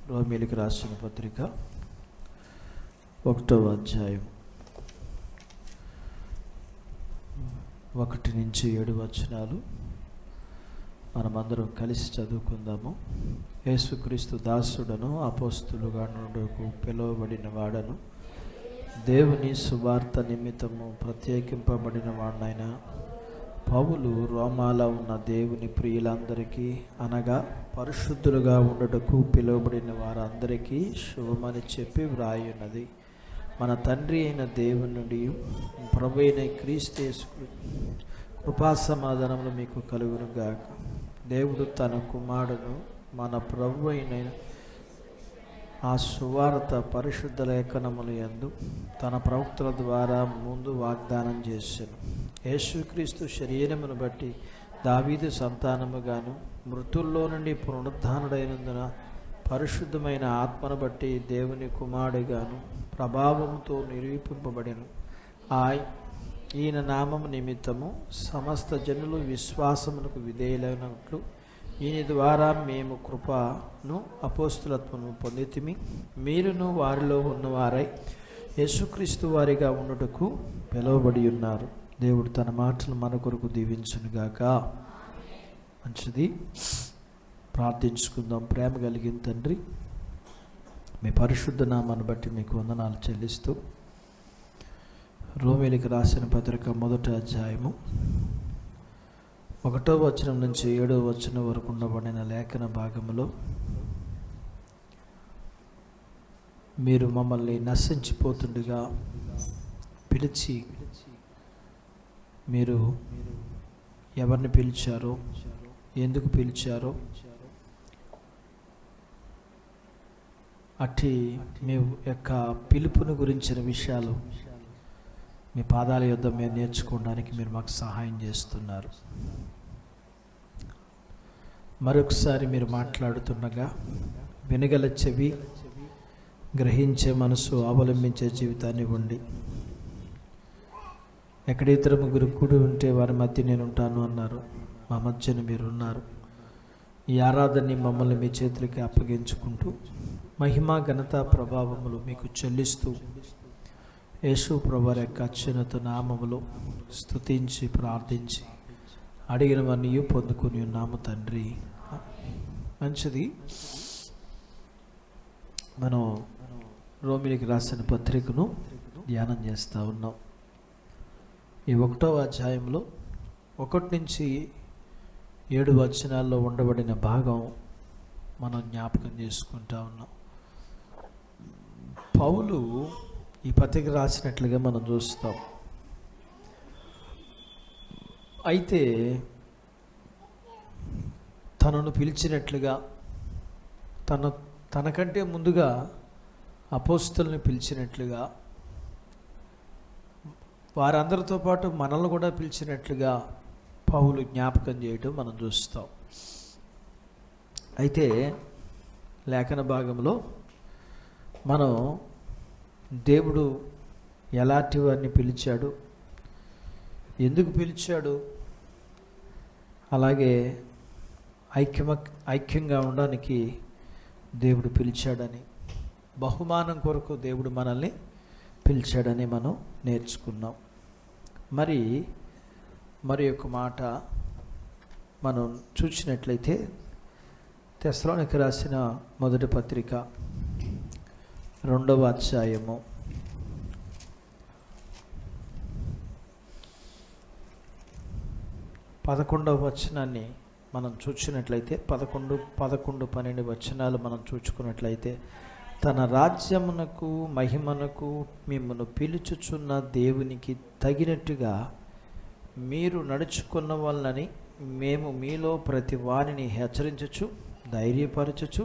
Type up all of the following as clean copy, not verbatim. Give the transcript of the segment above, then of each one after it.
రోమీయులకు రాసిన పత్రిక 1వ అధ్యాయం 1 నుంచి 7 వచనాలు మనమందరం కలిసి చదువుకుందాము. యేసుక్రీస్తు దాసుడను అపోస్తులుగా నుండుకు పిలువబడిన వాడను, దేవుని సువార్త నిమిత్తము ప్రత్యేకింపబడిన వాడినైన పౌలు రోమాలో ఉన్న దేవుని ప్రియులందరికీ, అనగా పరిశుద్ధులుగా ఉండుటకు పిలువబడిన వారందరికీ శుభమని చెప్పి వ్రాయున్నది. మన తండ్రి అయిన దేవుని నుండి ప్రభు అయిన క్రీస్తు యేసు కృపా సమాధానములు మీకు కలుగునుగాక. దేవుడు తన కుమారుడును మన ప్రభు అయిన ఆ సువార్త పరిశుద్ధ లేఖనముల యందు తన ప్రవక్తల ద్వారా ముందు వాగ్దానం చేశాను. యేసుక్రీస్తు శరీరమును బట్టి దావీదు సంతానముగాను, మృతుల్లో నుండి పునరుద్ధానుడైనందున పరిశుద్ధమైన ఆత్మను బట్టి దేవుని కుమారుడిగాను ప్రభావంతో నిరూపింపబడెను. ఈయన నామము నిమిత్తము సమస్త జనులు విశ్వాసమునకు విధేయులైనట్లు ఈయన ద్వారా మేము కృపను అపోస్తులత్వము పొందితిమి. మీరును వారిలో ఉన్నవారై యేసుక్రీస్తు వారిగా ఉండుటకు పిలువబడి ఉన్నారు. దేవుడు తన మాటలు మన కొరకు దీవించునుగాక. మంచిది, ప్రార్థించుకుందాం. ప్రేమ కలిగిన తండ్రి, మీ పరిశుద్ధ నామాన్ని బట్టి మీకు వందనాలు చెల్లిస్తూ, రోమీయులకు రాసిన పత్రిక 1వ అధ్యాయము 1వ వచనం నుంచి 7వ వచనం వరకు ఉండబడిన లేఖన భాగంలో మీరు మమ్మల్ని నశించిపోతుండగా పిలిచి, మీరు ఎవరిని పిలిచారో, ఎందుకు పిలిచారో, అట్టి మీ యొక్క పిలుపుని గురించిన విషయాలు మీ పాదాల యొద్ద మేము నేర్చుకోవడానికి మీరు మాకు సహాయం చేస్తున్నారు. మరొకసారి మీరు మాట్లాడుతుండగా వినగల చెవి, గ్రహించే మనసు, అవలంబించే జీవితాన్ని ఇవ్వండి. ఎక్కడ 2-3 కూడి ఉంటే వారి మధ్య నేను ఉంటాను అన్నారు. మా మధ్యన మీరు ఉన్నారు. ఈ ఆరాధనని మమ్మల్ని మీ చేతులకి అప్పగించుకుంటూ మహిమ, ఘనత, ప్రభావములు మీకు చెల్లిస్తూ యేసు ప్రభువారి యొక్క అత్యున్నత నామములో స్తుతించి ప్రార్థించి అడిగినవన్నీ పొందుకుని ఉన్నాము తండ్రి. మంచిది, మనం రోమీయులకు రాసిన పత్రికను ధ్యానం చేస్తూ ఉన్నాం. ఈ 1వ అధ్యాయంలో 1 నుంచి 7 వచనాల్లో ఉండబడిన భాగం మనం జ్ఞాపకం చేసుకుంటా ఉన్నాం. పౌలు ఈ పత్రిక రాసినట్లుగా మనం చూస్తాం. అయితే తనను పిలిచినట్లుగా, తనకంటే ముందుగా అపోస్తలుని పిలిచినట్లుగా, వారందరితో పాటు మనల్ని కూడా పిలిచినట్లుగా పౌలు జ్ఞాపకం చేయటం మనం చూస్తాం. అయితే లేఖన భాగంలో మనం దేవుడు ఎలాంటి వారిని పిలిచాడు, ఎందుకు పిలిచాడు, అలాగే ఐక్యంగా ఉండడానికి దేవుడు పిలిచాడని, బహుమానం కొరకు దేవుడు మనల్ని పిలిచాడని మనం నేర్చుకున్నాం. మరి ఒక మాట మనం చూసినట్లయితే తెస్సలోనికీయులకు రాసిన మొదటి పత్రిక 2వ అధ్యాయము 11వ వచనాన్ని మనం చూసినట్లయితే 11, 12 వచనాలు మనం చూసుకున్నట్లయితే, తన రాజ్యమునకు మహిమనకు మిమ్మల్ని పిలుచుచున్న దేవునికి తగినట్టుగా మీరు నడుచుకున్న వలనని మేము మీలో ప్రతి వారిని హెచ్చరించుచు, ధైర్యపరచుచు,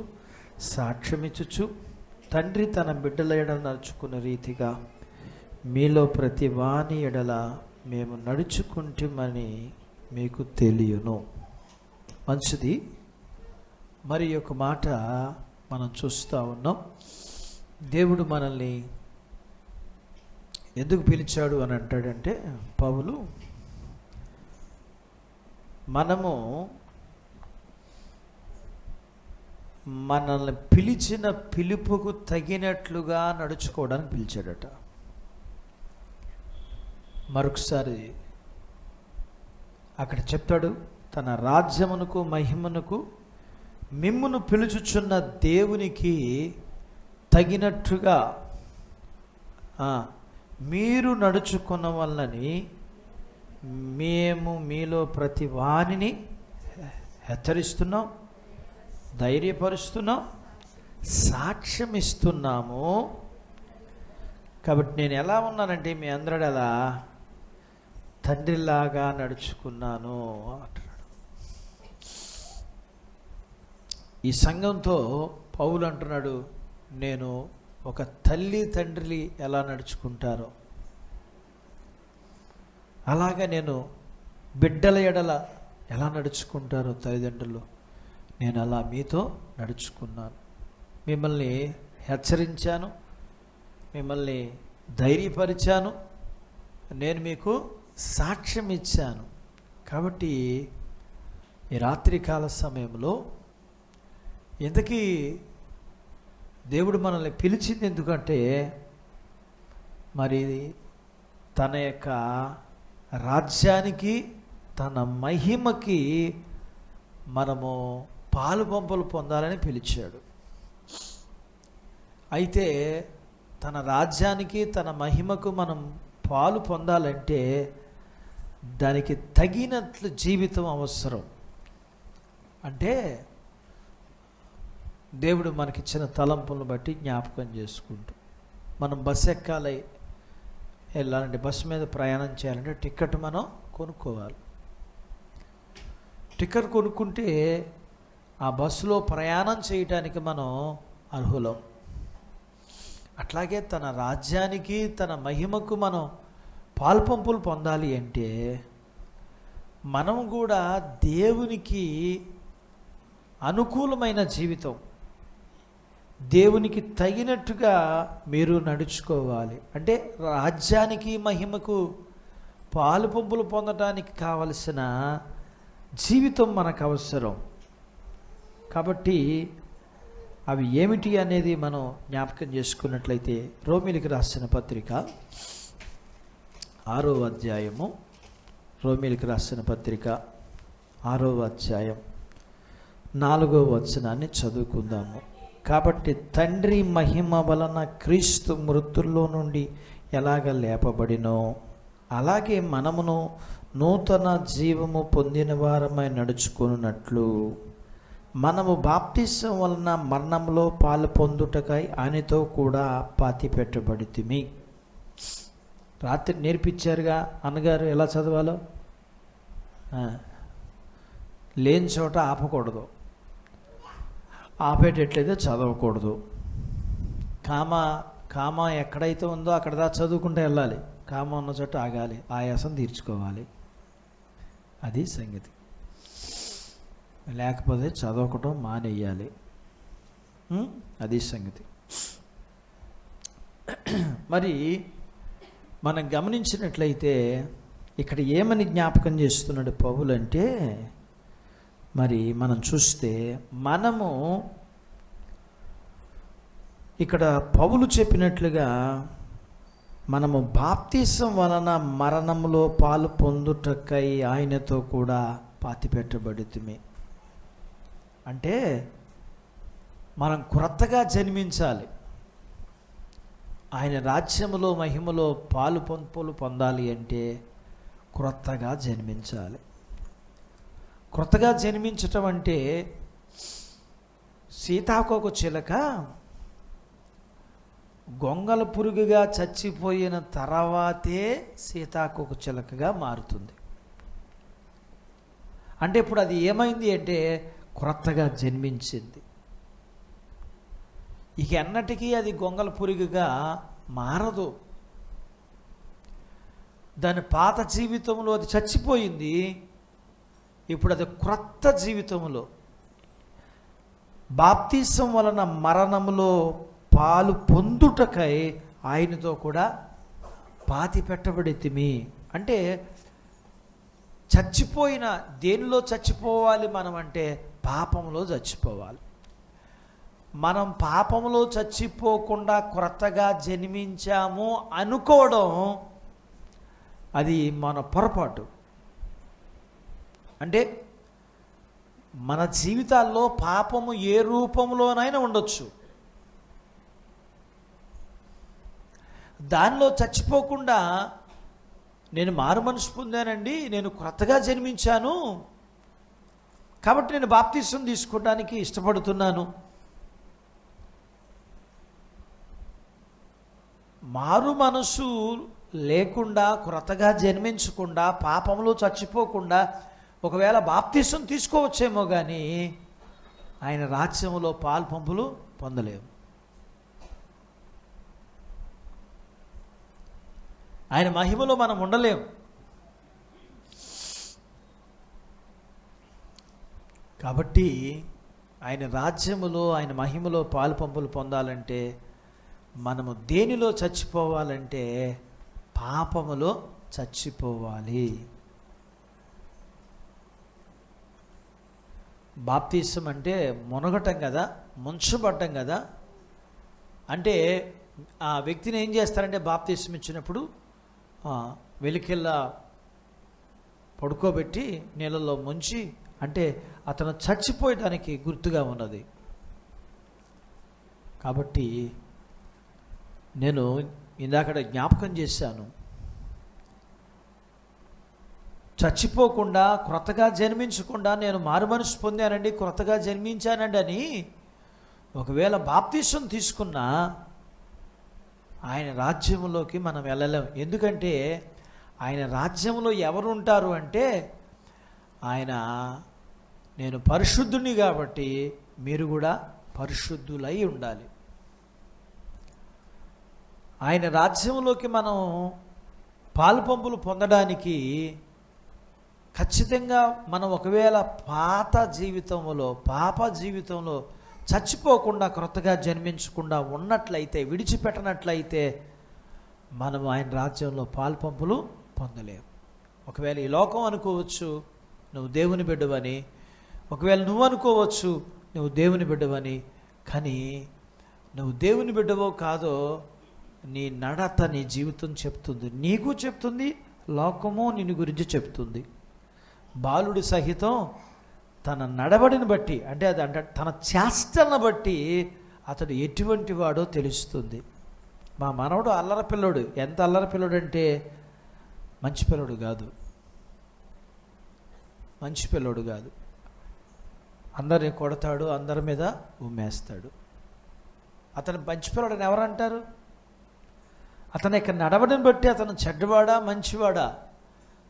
సాక్ష్యమిచ్చుచు, తండ్రి తన బిడ్డల ఎడల నడుచుకున్న రీతిగా మీలో ప్రతి వాని ఎడల మేము నడుచుకుంటామని మీకు తెలియను. మంచిది, మరి ఒక మాట మనం చూస్తూ ఉన్నాం. దేవుడు మనల్ని ఎందుకు పిలిచాడు అని అంటాడంటే, పౌలు మనము మనల్ని పిలిచిన పిలుపుకు తగినట్లుగా నడుచుకోవడానికి పిలిచాడట. మరొకసారి అక్కడ చెప్తాడు, తన రాజ్యమునకు మహిమనుకు మిమ్మును పిలుచుచున్న దేవునికి తగినట్టుగా మీరు నడుచుకున్న వల్లని మేము మీలో ప్రతి వానిని హెచ్చరిస్తున్నాం, ధైర్యపరుస్తున్నాం, సాక్ష్యం ఇస్తున్నాము. కాబట్టి నేను ఎలా ఉన్నానంటే మీ అందరూ ఎలా తండ్రిలాగా నడుచుకున్నాను అంటున్నాడు. ఈ సంఘంతో పౌలు అంటున్నాడు, నేను ఒక తల్లి తండ్రి ఎలా నడుచుకుంటారో అలాగా నేను బిడ్డల ఎడల ఎలా నడుచుకుంటారో తల్లిదండ్రులు, నేను అలా మీతో నడుచుకున్నాను. మిమ్మల్ని హెచ్చరించాను, మిమ్మల్ని ధైర్యపరిచాను, నేను మీకు సాక్ష్యం ఇచ్చాను. కాబట్టి ఈ రాత్రికాల సమయంలో ఇంతకీ దేవుడు మనల్ని పిలిచింది ఎందుకంటే, మరి తన యొక్క రాజ్యానికి, తన మహిమకి మనము పాలు పంపులు పొందాలని పిలిచాడు. అయితే తన రాజ్యానికి, తన మహిమకు మనం పాలు పొందాలంటే దానికి తగినట్లు జీవితం అవసరం. అంటే దేవుడు మనకిచ్చిన తలంపులను బట్టి జ్ఞాపకం చేసుకుంటూ, మనం బస్సు ఎక్కాలి, వెళ్ళాలంటే బస్సు మీద ప్రయాణం చేయాలంటే టికెట్ మనం కొనుక్కోవాలి. టికెట్ కొనుక్కుంటే ఆ బస్సులో ప్రయాణం చేయటానికి మనం అర్హులం. అట్లాగే తన రాజ్యానికి, తన మహిమకు మనం పాల్పంపులు పొందాలి అంటే మనం కూడా దేవునికి అనుకూలమైన జీవితం, దేవునికి తగినట్టుగా మీరు నడుచుకోవాలి. అంటే రాజ్యానికి, మహిమకు పాలుపంపులు పొందడానికి కావలసిన జీవితం మనకు అవసరం. కాబట్టి అవి ఏమిటి అనేది మనం జ్ఞాపకం చేసుకున్నట్లయితే, రోమీయులకు రాసిన పత్రిక 6వ అధ్యాయము, రోమీయులకు రాసిన పత్రిక 6వ అధ్యాయం 4వ వచనాన్ని చదువుకుందాము. కాబట్టి తండ్రి మహిమ వలన క్రీస్తు మృతుల్లో నుండి ఎలాగ లేపబడినో అలాగే మనమును నూతన జీవము పొందిన వారమై నడుచుకున్నట్లు మనము బాప్తిసం వలన మరణంలో పాలు పొందుటకై ఆయనతో కూడా పాతి పెట్టబడితిమి. రాత్రి నేర్పించారుగా అన్నగారు ఎలా చదవాలో. లేని చోట ఆపకూడదు, ఆపేటట్లయితే చదవకూడదు. కామా ఎక్కడైతే ఉందో అక్కడ దా చదువుకుంటూ వెళ్ళాలి, కామా ఉన్న చోట ఆగాలి, ఆయాసం తీర్చుకోవాలి. అది సంగతి. లేకపోతే చదవకటం మానేయాలి. అది సంగతి. మరి మనం గమనించినట్లయితే ఇక్కడ ఏమని జ్ఞాపకం చేస్తున్నాడు పౌలు అంటే, మరి మనం చూస్తే మనము ఇక్కడ పౌలు చెప్పినట్లుగా మనము బాప్తిసం వలన మరణంలో పాలు పొందుటకై ఆయనతో కూడా పాతిపెట్టబడితిమి. అంటే మనం క్రొత్తగా జన్మించాలి. ఆయన రాజ్యములో మహిమలో పాలు పంపులు పొందాలి అంటే క్రొత్తగా జన్మించాలి. క్రొత్తగా జన్మించటం అంటే సీతాకోక చిలక గొంగల పురుగుగా చచ్చిపోయిన తర్వాతే సీతాకోక చిలకగా మారుతుంది. అంటే ఇప్పుడు అది ఏమైంది అంటే క్రొత్తగా జన్మించింది. ఇక ఎన్నటికీ అది గొంగల పురుగుగా మారదు. దాని పాత జీవితంలో అది చచ్చిపోయింది, ఇప్పుడు అది క్రొత్త జీవితంలో బాప్తిసం వలన మరణంలో పాలు పొందుటకై ఆయనతో కూడా పాతి పెట్టబడితిమి. అంటే చచ్చిపోయిన దేనిలో చచ్చిపోవాలి మనం అంటే పాపంలో చచ్చిపోవాలి. మనం పాపంలో చచ్చిపోకుండా క్రొత్తగా జన్మించాము అనుకోవడం అది మన పొరపాటు. అంటే మన జీవితాల్లో పాపము ఏ రూపంలోనైనా ఉండొచ్చు, దానిలో చచ్చిపోకుండా నేను మారు మనసు పొందానండి, నేను క్రొత్తగా జన్మించాను కాబట్టి నేను బాప్తిసం తీసుకోవడానికి ఇష్టపడుతున్నాను, మారు మనసు లేకుండా క్రొత్తగా జన్మించకుండా పాపంలో చచ్చిపోకుండా ఒకవేళ బాప్తిసం తీసుకోవచ్చేమో కానీ ఆయన రాజ్యంలో పాలు పంపులు పొందలేము. ఆయన మహిమలో మనం ఉండలేము. కాబట్టి ఆయన రాజ్యములో ఆయన మహిమలో పాలు పంపులు పొందాలంటే మనము దేనిలో చచ్చిపోవాలంటే పాపములో చచ్చిపోవాలి. బాప్తిసం అంటే మునగటం కదా, ముంచబడ్డం కదా. అంటే ఆ వ్యక్తిని ఏం చేస్తారంటే బాప్తిసం ఇచ్చినప్పుడు వెలికెల్లా పడుకోబెట్టి నీళ్ళలో ముంచి, అంటే అతను చచ్చిపోయడానికి గుర్తుగా ఉన్నది. కాబట్టి నేను ఇందాక జ్ఞాపకం చేశాను, చచ్చిపోకుండా క్రొత్తగా జన్మించకుండా నేను మారు మనసు పొందానండి, క్రొత్తగా జన్మించానండి అని ఒకవేళ బాప్తిసం తీసుకున్నా ఆయన రాజ్యంలోకి మనం వెళ్ళలేం. ఎందుకంటే ఆయన రాజ్యంలో ఎవరు ఉంటారు అంటే ఆయన, నేను పరిశుద్ధుని కాబట్టి మీరు కూడా పరిశుద్ధులై ఉండాలి. ఆయన రాజ్యంలోకి మనం పాలు పంపులు పొందడానికి ఖచ్చితంగా మనం ఒకవేళ పాత జీవితంలో చచ్చిపోకుండా క్రొత్తగా జన్మించకుండా ఉన్నట్లయితే, విడిచిపెట్టనట్లయితే మనం ఆయన రాజ్యంలో పాలు పంపులు పొందలేము. ఒకవేళ ఈ లోకం అనుకోవచ్చు నువ్వు దేవుని బిడ్డవని, ఒకవేళ నువ్వు అనుకోవచ్చు నువ్వు దేవుని బిడ్డవని, కానీ నువ్వు దేవుని బిడ్డవో కాదో నీ నడత, నీ జీవితం చెప్తుంది. నీకు చెప్తుంది, లోకము నిన్ను గురించి చెప్తుంది. బాలుడు సహితం తన నడవడిని బట్టి, అంటే తన చేష్టలను బట్టి అతడు ఎటువంటి వాడో తెలుస్తుంది. మా మనవడు అల్లరి పిల్లోడు. ఎంత అల్లరి పిల్లోడు అంటే మంచి పిల్లోడు కాదు, మంచి పిల్లోడు కాదు. అందరిని కొడతాడు, అందరి మీద ఉమ్మేస్తాడు. అతను మంచి పిల్లోడని ఎవరంటారు? అతని యొక్క నడవడిని బట్టి అతను చెడ్డవాడా మంచివాడా?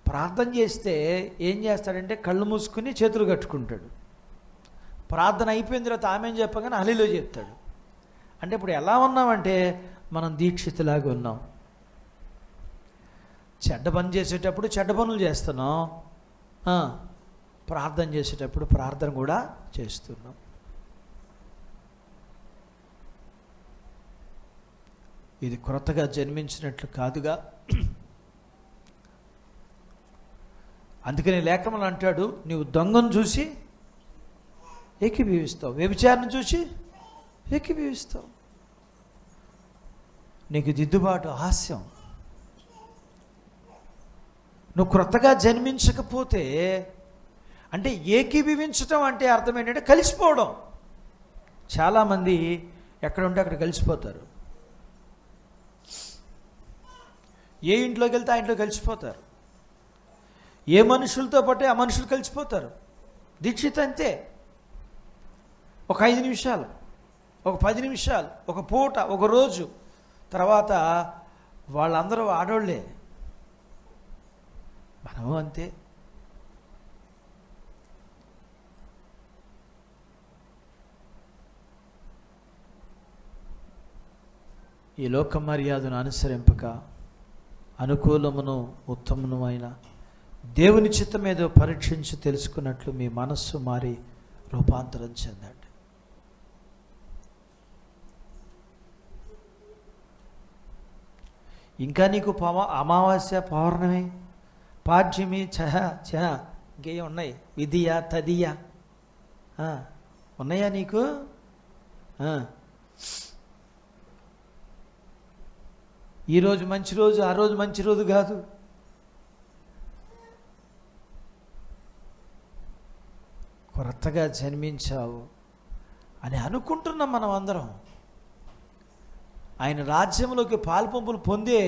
ప్రార్థన చేస్తే ఏం చేస్తాడంటే కళ్ళు మూసుకుని చేతులు కట్టుకుంటాడు. ప్రార్థన అయిపోయిన తర్వాత ఆమె చెప్పగానే హల్లేలూయా చెప్తాడు. అంటే ఇప్పుడు ఎలా ఉన్నామంటే మనం దీక్షితులాగా ఉన్నాం. చెడ్డ పని చేసేటప్పుడు చెడ్డ పనులు చేస్తున్నాం, ప్రార్థన చేసేటప్పుడు ప్రార్థన కూడా చేస్తున్నాం. ఇది క్రొత్తగా జన్మించినట్లు కాదుగా. అందుకని లేఖనంలో అంటాడు, నీవు దొంగను చూసి ఏకీభవిస్తావు, వ్యభిచారం చూసి ఏకీభవిస్తావు, నీకు దిద్దుబాటు హాస్యం. నువ్వు క్రొత్తగా జన్మించకపోతే, అంటే ఏకీభవించటం అంటే అర్థం ఏంటంటే కలిసిపోవడం. చాలామంది ఎక్కడ ఉంటే అక్కడ కలిసిపోతారు. ఏ ఇంట్లోకి వెళ్తే ఆ ఇంట్లో కలిసిపోతారు. ఏ మనుషులతో పాటే ఆ మనుషులు కలిసిపోతారు. దీక్షిత అంతే. ఒక 5 నిమిషాలు, ఒక 10 నిమిషాలు, ఒక పూట, ఒక రోజు, తర్వాత వాళ్ళందరూ ఆడోళ్ళే. మనము అంతే. ఈ లోక మర్యాదను అనుసరింపక అనుకూలమును ఉత్తమను అయిన దేవుని చిత్తం ఏదో పరీక్షించి తెలుసుకున్నట్లు మీ మనస్సు మారి రూపాంతరం చెందండి. ఇంకా నీకు అమావాస్య, పౌర్ణమి, పాడ్యమి, చహ ఇంకేం ఉన్నాయి, విధియ, తదియ ఉన్నాయా నీకు? ఈరోజు మంచి రోజు, ఆ రోజు మంచి రోజు కాదు. కొత్తగా జన్మించావు అని అనుకుంటున్నాం మనం అందరం. ఆయన రాజ్యంలోకి పాలుపంపులు పొందే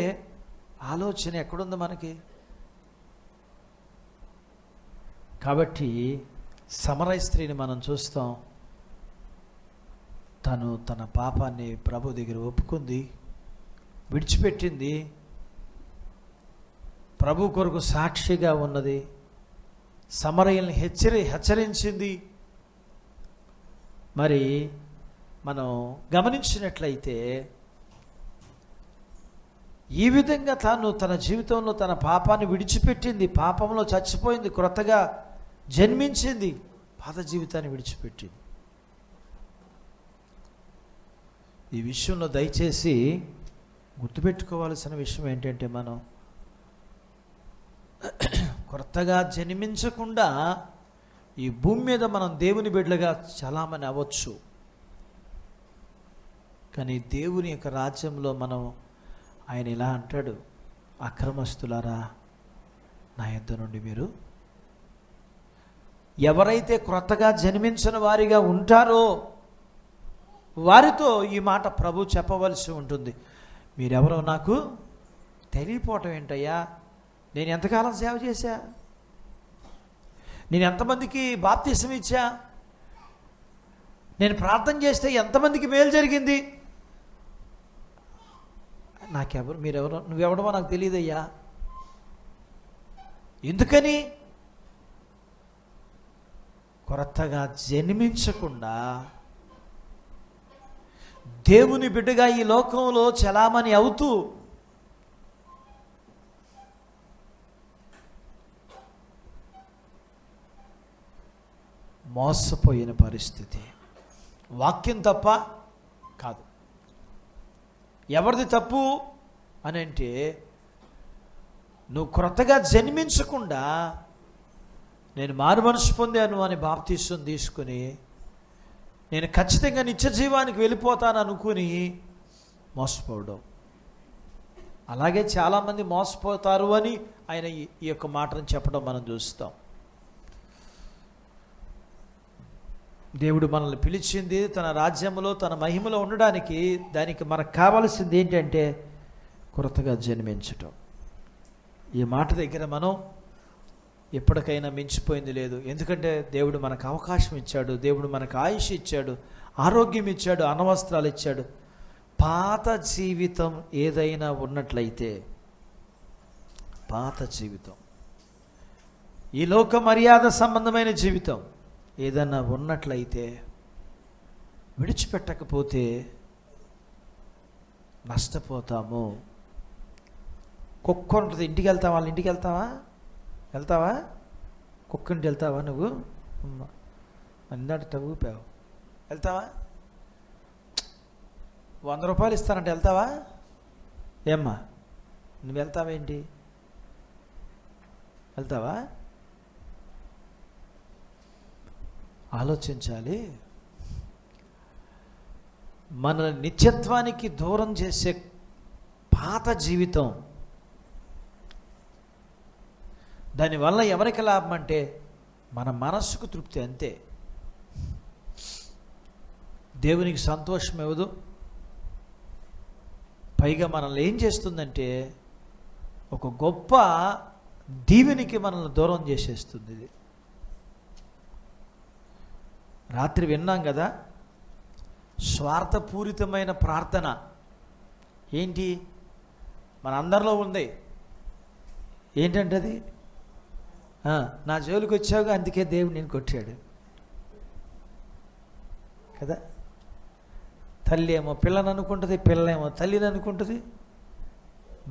ఆలోచన ఎక్కడుంది మనకి? కాబట్టి సమరయ స్త్రీని మనం చూస్తాం. తను తన పాపాన్ని ప్రభు దగ్గర ఒప్పుకుంది, విడిచిపెట్టింది, ప్రభు కొరకు సాక్షిగా ఉన్నది, సమరయుల్ని హెచ్చరించింది. మరి మనం గమనించినట్లయితే ఈ విధంగా తాను తన జీవితంలో తన పాపాన్ని విడిచిపెట్టింది, పాపంలో చచ్చిపోయింది, క్రొత్తగా జన్మించింది, పాత జీవితాన్ని విడిచిపెట్టింది. ఈ విషయంలో దయచేసి గుర్తుపెట్టుకోవాల్సిన విషయం ఏంటంటే, మనం కొత్తగా జన్మించకుండా ఈ భూమి మీద మనం దేవుని బిడ్డలుగా చలామణి అవ్వచ్చు, కానీ దేవుని యొక్క రాజ్యంలో మనం, ఆయన ఇలా అంటాడు, అక్రమస్తులారా నా యొద్ద నుండి మీరు, ఎవరైతే క్రొత్తగా జన్మించిన వారిగా ఉంటారో వారితో ఈ మాట ప్రభు చెప్పవలసి ఉంటుంది. మీరెవరో నాకు తెలియపోవటం ఏంటయ్యా? నేను ఎంతకాలం సేవ చేశా? నేను ఎంతమందికి బాప్తిసం ఇచ్చా? నేను ప్రార్థన చేస్తే ఎంతమందికి మేలు జరిగింది? మీరెవరో, నువ్వెవడమో నాకు తెలియదయ్యా. ఎందుకని? కొత్తగా జన్మించకుండా దేవుని బిడ్డగా ఈ లోకంలో చలామణి అవుతూ మోసపోయిన పరిస్థితి. వాక్యం తప్ప కాదు. ఎవరిది తప్పు అని అంటే, నువ్వు క్రొత్తగా జన్మించకుండా నేను మారు మనసు పొందాను అని బాప్తీసం తీసుకుని నేను ఖచ్చితంగా నిత్య జీవానికి వెళ్ళిపోతాను అనుకుని మోసపోవడం. అలాగే చాలామంది మోసపోతారు అని ఆయన ఈ యొక్క మాటను చెప్పడం మనం చూస్తాం. దేవుడు మనల్ని పిలిచింది తన రాజ్యంలో తన మహిమలో ఉండడానికి. దానికి మనకు కావాల్సింది ఏంటంటే కొత్తగా జన్మించటం. ఈ మాట దగ్గర మనం ఎప్పటికైనా మించిపోయింది లేదు. ఎందుకంటే దేవుడు మనకు అవకాశం ఇచ్చాడు, దేవుడు మనకు ఆయుష్ ఇచ్చాడు, ఆరోగ్యం ఇచ్చాడు, అనవస్త్రాలు ఇచ్చాడు. పాత జీవితం ఏదైనా ఉన్నట్లయితే, పాత జీవితం, ఈ లోక మర్యాద సంబంధమైన జీవితం ఏదైనా ఉన్నట్లయితే విడిచిపెట్టకపోతే నష్టపోతాము. కుక్క ఉంటుంది, ఇంటికి వెళ్తావా? వాళ్ళ ఇంటికి వెళ్తావా? కుక్కింటి వెళ్తావా నువ్వు? అన్నట్టు ఊపావు. వెళ్తావా? 100 రూపాయలు ఇస్తానంటే వెళ్తావా? ఏమ్మా నువ్వు వెళ్తావేంటి? వెళ్తావా? ఆలోచించాలి. మన నిత్యత్వానికి దూరం చేసే పాత జీవితం, దానివల్ల ఎవరికి లాభం అంటే మన మనస్సుకు తృప్తి, అంతే. దేవునికి సంతోషం ఇవ్వదు. పైగా మనల్ని ఏం చేస్తుందంటే ఒక గొప్ప దీవెనికి మనల్ని దూరం చేసేస్తుంది. ఇది రాత్రి విన్నాం కదా, స్వార్థపూరితమైన ప్రార్థన ఏంటి మన అందరిలో ఉంది. ఏంటంటే అది, నా జోలికి వచ్చావుగా అందుకే దేవుడు నేను కొట్టాడు కదా. తల్లి ఏమో పిల్లని అనుకుంటుంది, పిల్ల ఏమో తల్లిని అనుకుంటుంది,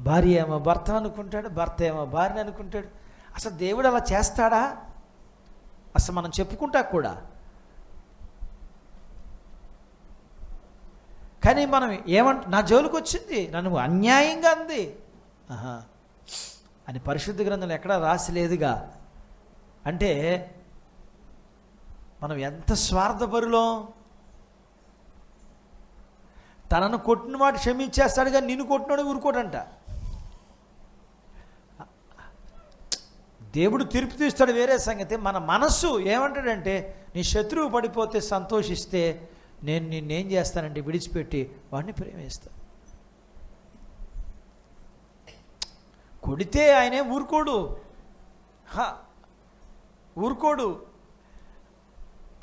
భార్య ఏమో భర్త అనుకుంటాడు, భర్త ఏమో భార్యని అనుకుంటాడు. అసలు దేవుడు అలా చేస్తాడా? అసలు మనం చెప్పుకుంటా కూడా. కానీ మనం నా జోలికి వచ్చింది, నన్ను అన్యాయంగా అంది అని పరిశుద్ధ గ్రంథంలో ఎక్కడా రాసి లేదుగా. అంటే మనం ఎంత స్వార్థపరులో. తనను కొట్టిన వాడు క్షమించేస్తాడు, కానీ నిన్ను కొట్టినాడు ఊరుకోడంట. దేవుడు తీర్పు తీస్తాడు వేరే సంగతి. మన మనస్సు ఏమంటాడంటే, నీ శత్రువు పడిపోతే సంతోషిస్తే నేను నిన్నేం చేస్తానంటే విడిచిపెట్టి వాడిని ప్రేమిస్తాను. కొడితే ఆయనే ఊరుకోడు, ఊరుకోడు.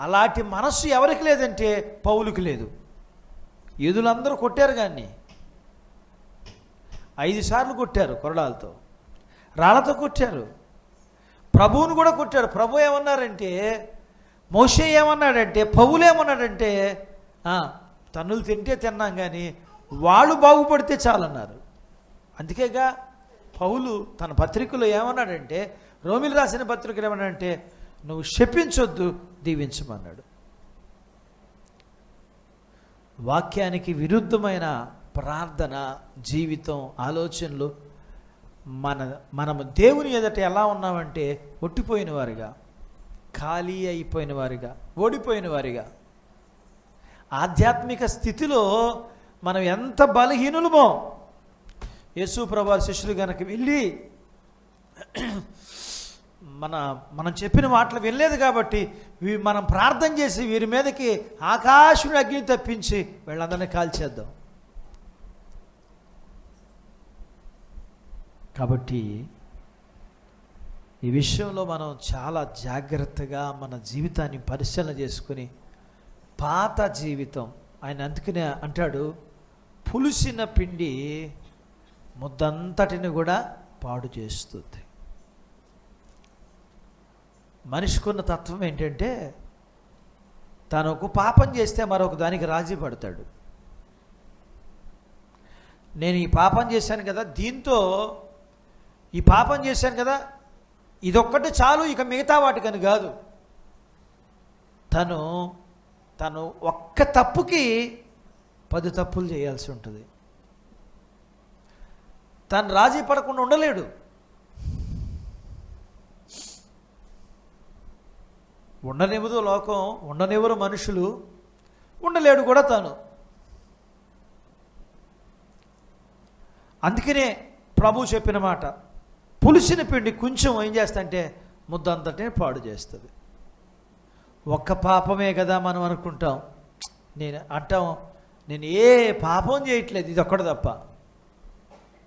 అలాంటి మనస్సు ఎవరికి లేదంటే పౌలుకి లేదు. యూదులందరూ కొట్టారు, కానీ 5 సార్లు కొట్టారు, కొరడాలతో రాళ్లతో కొట్టారు. ప్రభువును కూడా కొట్టాడు. ప్రభు ఏమన్నారంటే, మోషే ఏమన్నాడంటే, పౌలు ఏమన్నాడంటే, తన్నులు తింటే తిన్నాం కానీ వాళ్ళు బాగుపడితే చాలన్నారు. అందుకేగా పౌలు తన పత్రికలో ఏమన్నాడంటే, రోమిలు రాసిన పత్రికలు ఏమన్నాడంటే, నువ్వు శపించొద్దు, దీవించమన్నాడు. వాక్యానికి విరుద్ధమైన ప్రార్థన, జీవితం, ఆలోచనలు మనము దేవుని ఎదుట ఎలా ఉన్నామంటే ఒట్టిపోయిన వారిగా, ఖాళీ అయిపోయిన వారిగా, ఓడిపోయిన వారిగా. ఆధ్యాత్మిక స్థితిలో మనం ఎంత బలహీనులమో. యేసు ప్రభువు శిష్యులు కనుక వెళ్ళి మనం చెప్పిన మాటలు వినలేదు కాబట్టి మనం ప్రార్థన చేసి వీరి మీదకి ఆకాశుని అగ్ని తప్పించి వీళ్ళందరినీ కాల్చేద్దాం. కాబట్టి ఈ విషయంలో మనం చాలా జాగ్రత్తగా మన జీవితాన్ని పరిశీలన చేసుకుని, పాత జీవితం ఆయన అందుకనే అంటాడు, పులిసిన పిండి ముద్దంతటిని కూడా పాడు చేస్తుంది. మనిషికున్న తత్వం ఏంటంటే, తను ఒక పాపం చేస్తే మరొక దానికి రాజీ పడతాడు. నేను ఈ పాపం చేశాను కదా, దీంతో ఈ పాపం చేశాను కదా, ఇదొక్కటి చాలు, ఇక మిగతా వాటికని కాదు. తను ఒక్క తప్పుకి 10 తప్పులు చేయాల్సి ఉంటుంది. తను రాజీ పడకుండా ఉండలేడు. ఉండనివ్వదు లోకం, ఉండనివ్వరు మనుషులు, ఉండలేడు కూడా తను. అందుకనే ప్రభు చెప్పిన మాట, పులిసిన పిండి కొంచెం ఏం చేస్తంటే ముద్దంతటిని పాడు చేస్తుంది. ఒక్క పాపమే కదా మనం అనుకుంటాం. నేను ఏ పాపం చేయట్లేదు, ఇది ఒక్కటి తప్ప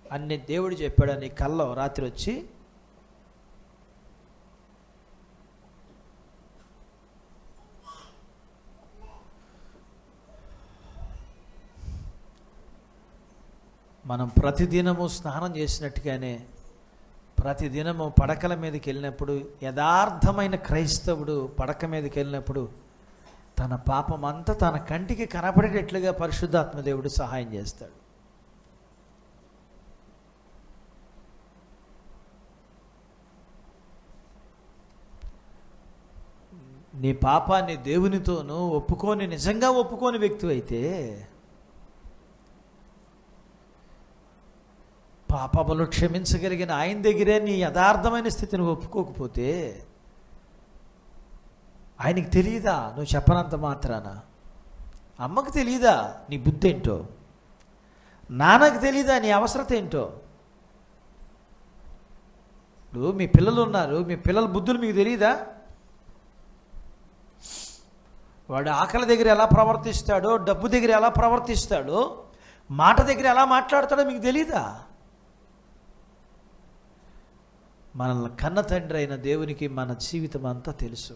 అన్ని దేవుడు చెప్పాడు అని కల్లో రాత్రి వచ్చి మనం ప్రతిదినము స్నానం చేసినట్టుగానే ప్రతిదినము పడకల మీదకి వెళ్ళినప్పుడు, యథార్థమైన క్రైస్తవుడు పడక మీదకి వెళ్ళినప్పుడు తన పాపం అంతా తన కంటికి కనపడేటట్లుగా పరిశుద్ధాత్మ దేవుడు సహాయం చేస్తాడు. నీ పాపాన్ని దేవునితోనూ నిజంగా ఒప్పుకోని వ్యక్తి అయితే, పాపములు క్షమించగలిగిన ఆయన దగ్గరే నీ యథార్థమైన స్థితిని ఒప్పుకోకపోతే, ఆయనకి తెలియదా నువ్వు చెప్పనంత మాత్రాన? అమ్మకు తెలియదా నీ బుద్ధి ఏంటో? నాన్నకు తెలియదా నీ అవసరత ఏంటో? ఇప్పుడు మీ పిల్లలు ఉన్నారు, మీ పిల్లల బుద్ధులు మీకు తెలియదా? వాడు ఆకలి దగ్గర ఎలా ప్రవర్తిస్తాడో, డబ్బు దగ్గర ఎలా ప్రవర్తిస్తాడో, మాట దగ్గర ఎలా మాట్లాడతాడో మీకు తెలీదా? మనల్ని కన్న తండ్రి అయిన దేవునికి మన జీవితం అంతా తెలుసు.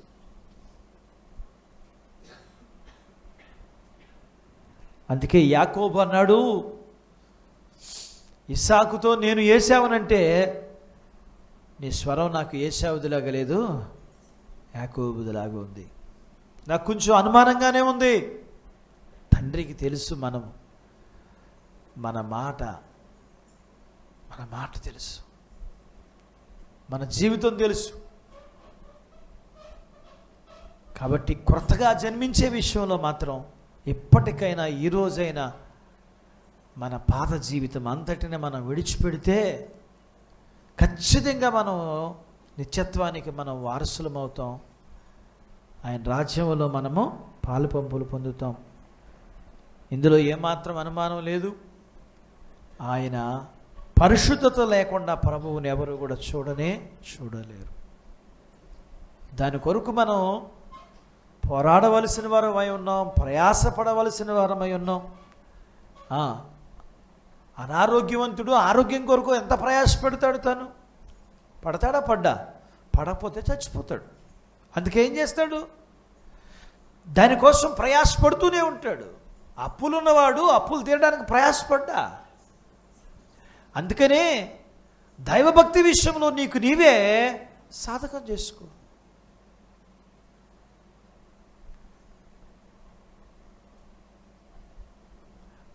అందుకే యాకోబు అన్నాడు, ఇస్సాకుతో నేను ఏశావునంటే నీ స్వరం నాకు ఏశావుదిలాగా లేదు, యాకోబుదిలాగా ఉంది. నాకు కొంచెం అనుమానంగానే ఉంది. తండ్రికి తెలుసు మన మాట తెలుసు, మన జీవితం తెలుసు. కాబట్టి కొత్తగా జన్మించే విషయంలో మాత్రం ఎప్పటికైనా ఈరోజైనా మన పాత జీవితం అంతటిని మనం విడిచిపెడితే ఖచ్చితంగా మనం నిత్యత్వానికి మనం వారసులం అవుతాం. ఆయన రాజ్యంలో మనము పాలు పంపులు పొందుతాం. ఇందులో ఏమాత్రం అనుమానం లేదు. ఆయన పరిశుద్ధత లేకుండా ప్రభువుని ఎవరు కూడా చూడలేరు. దాని కొరకు మనం పోరాడవలసిన వారమై ఉన్నాం, ప్రయాసపడవలసిన వారమై ఉన్నాం. అనారోగ్యవంతుడు ఆరోగ్యం కొరకు ఎంత ప్రయాసపడతాడు? తను పడకపోతే చచ్చిపోతాడు. అందుకే ఏం చేస్తాడు? దానికోసం ప్రయాసపడుతూనే ఉంటాడు. అప్పులున్నవాడు అప్పులు తీరడానికి ప్రయాసపడ్డా. అందుకనే దైవభక్తి విషయంలో నీకు నీవే సాధకం చేసుకో.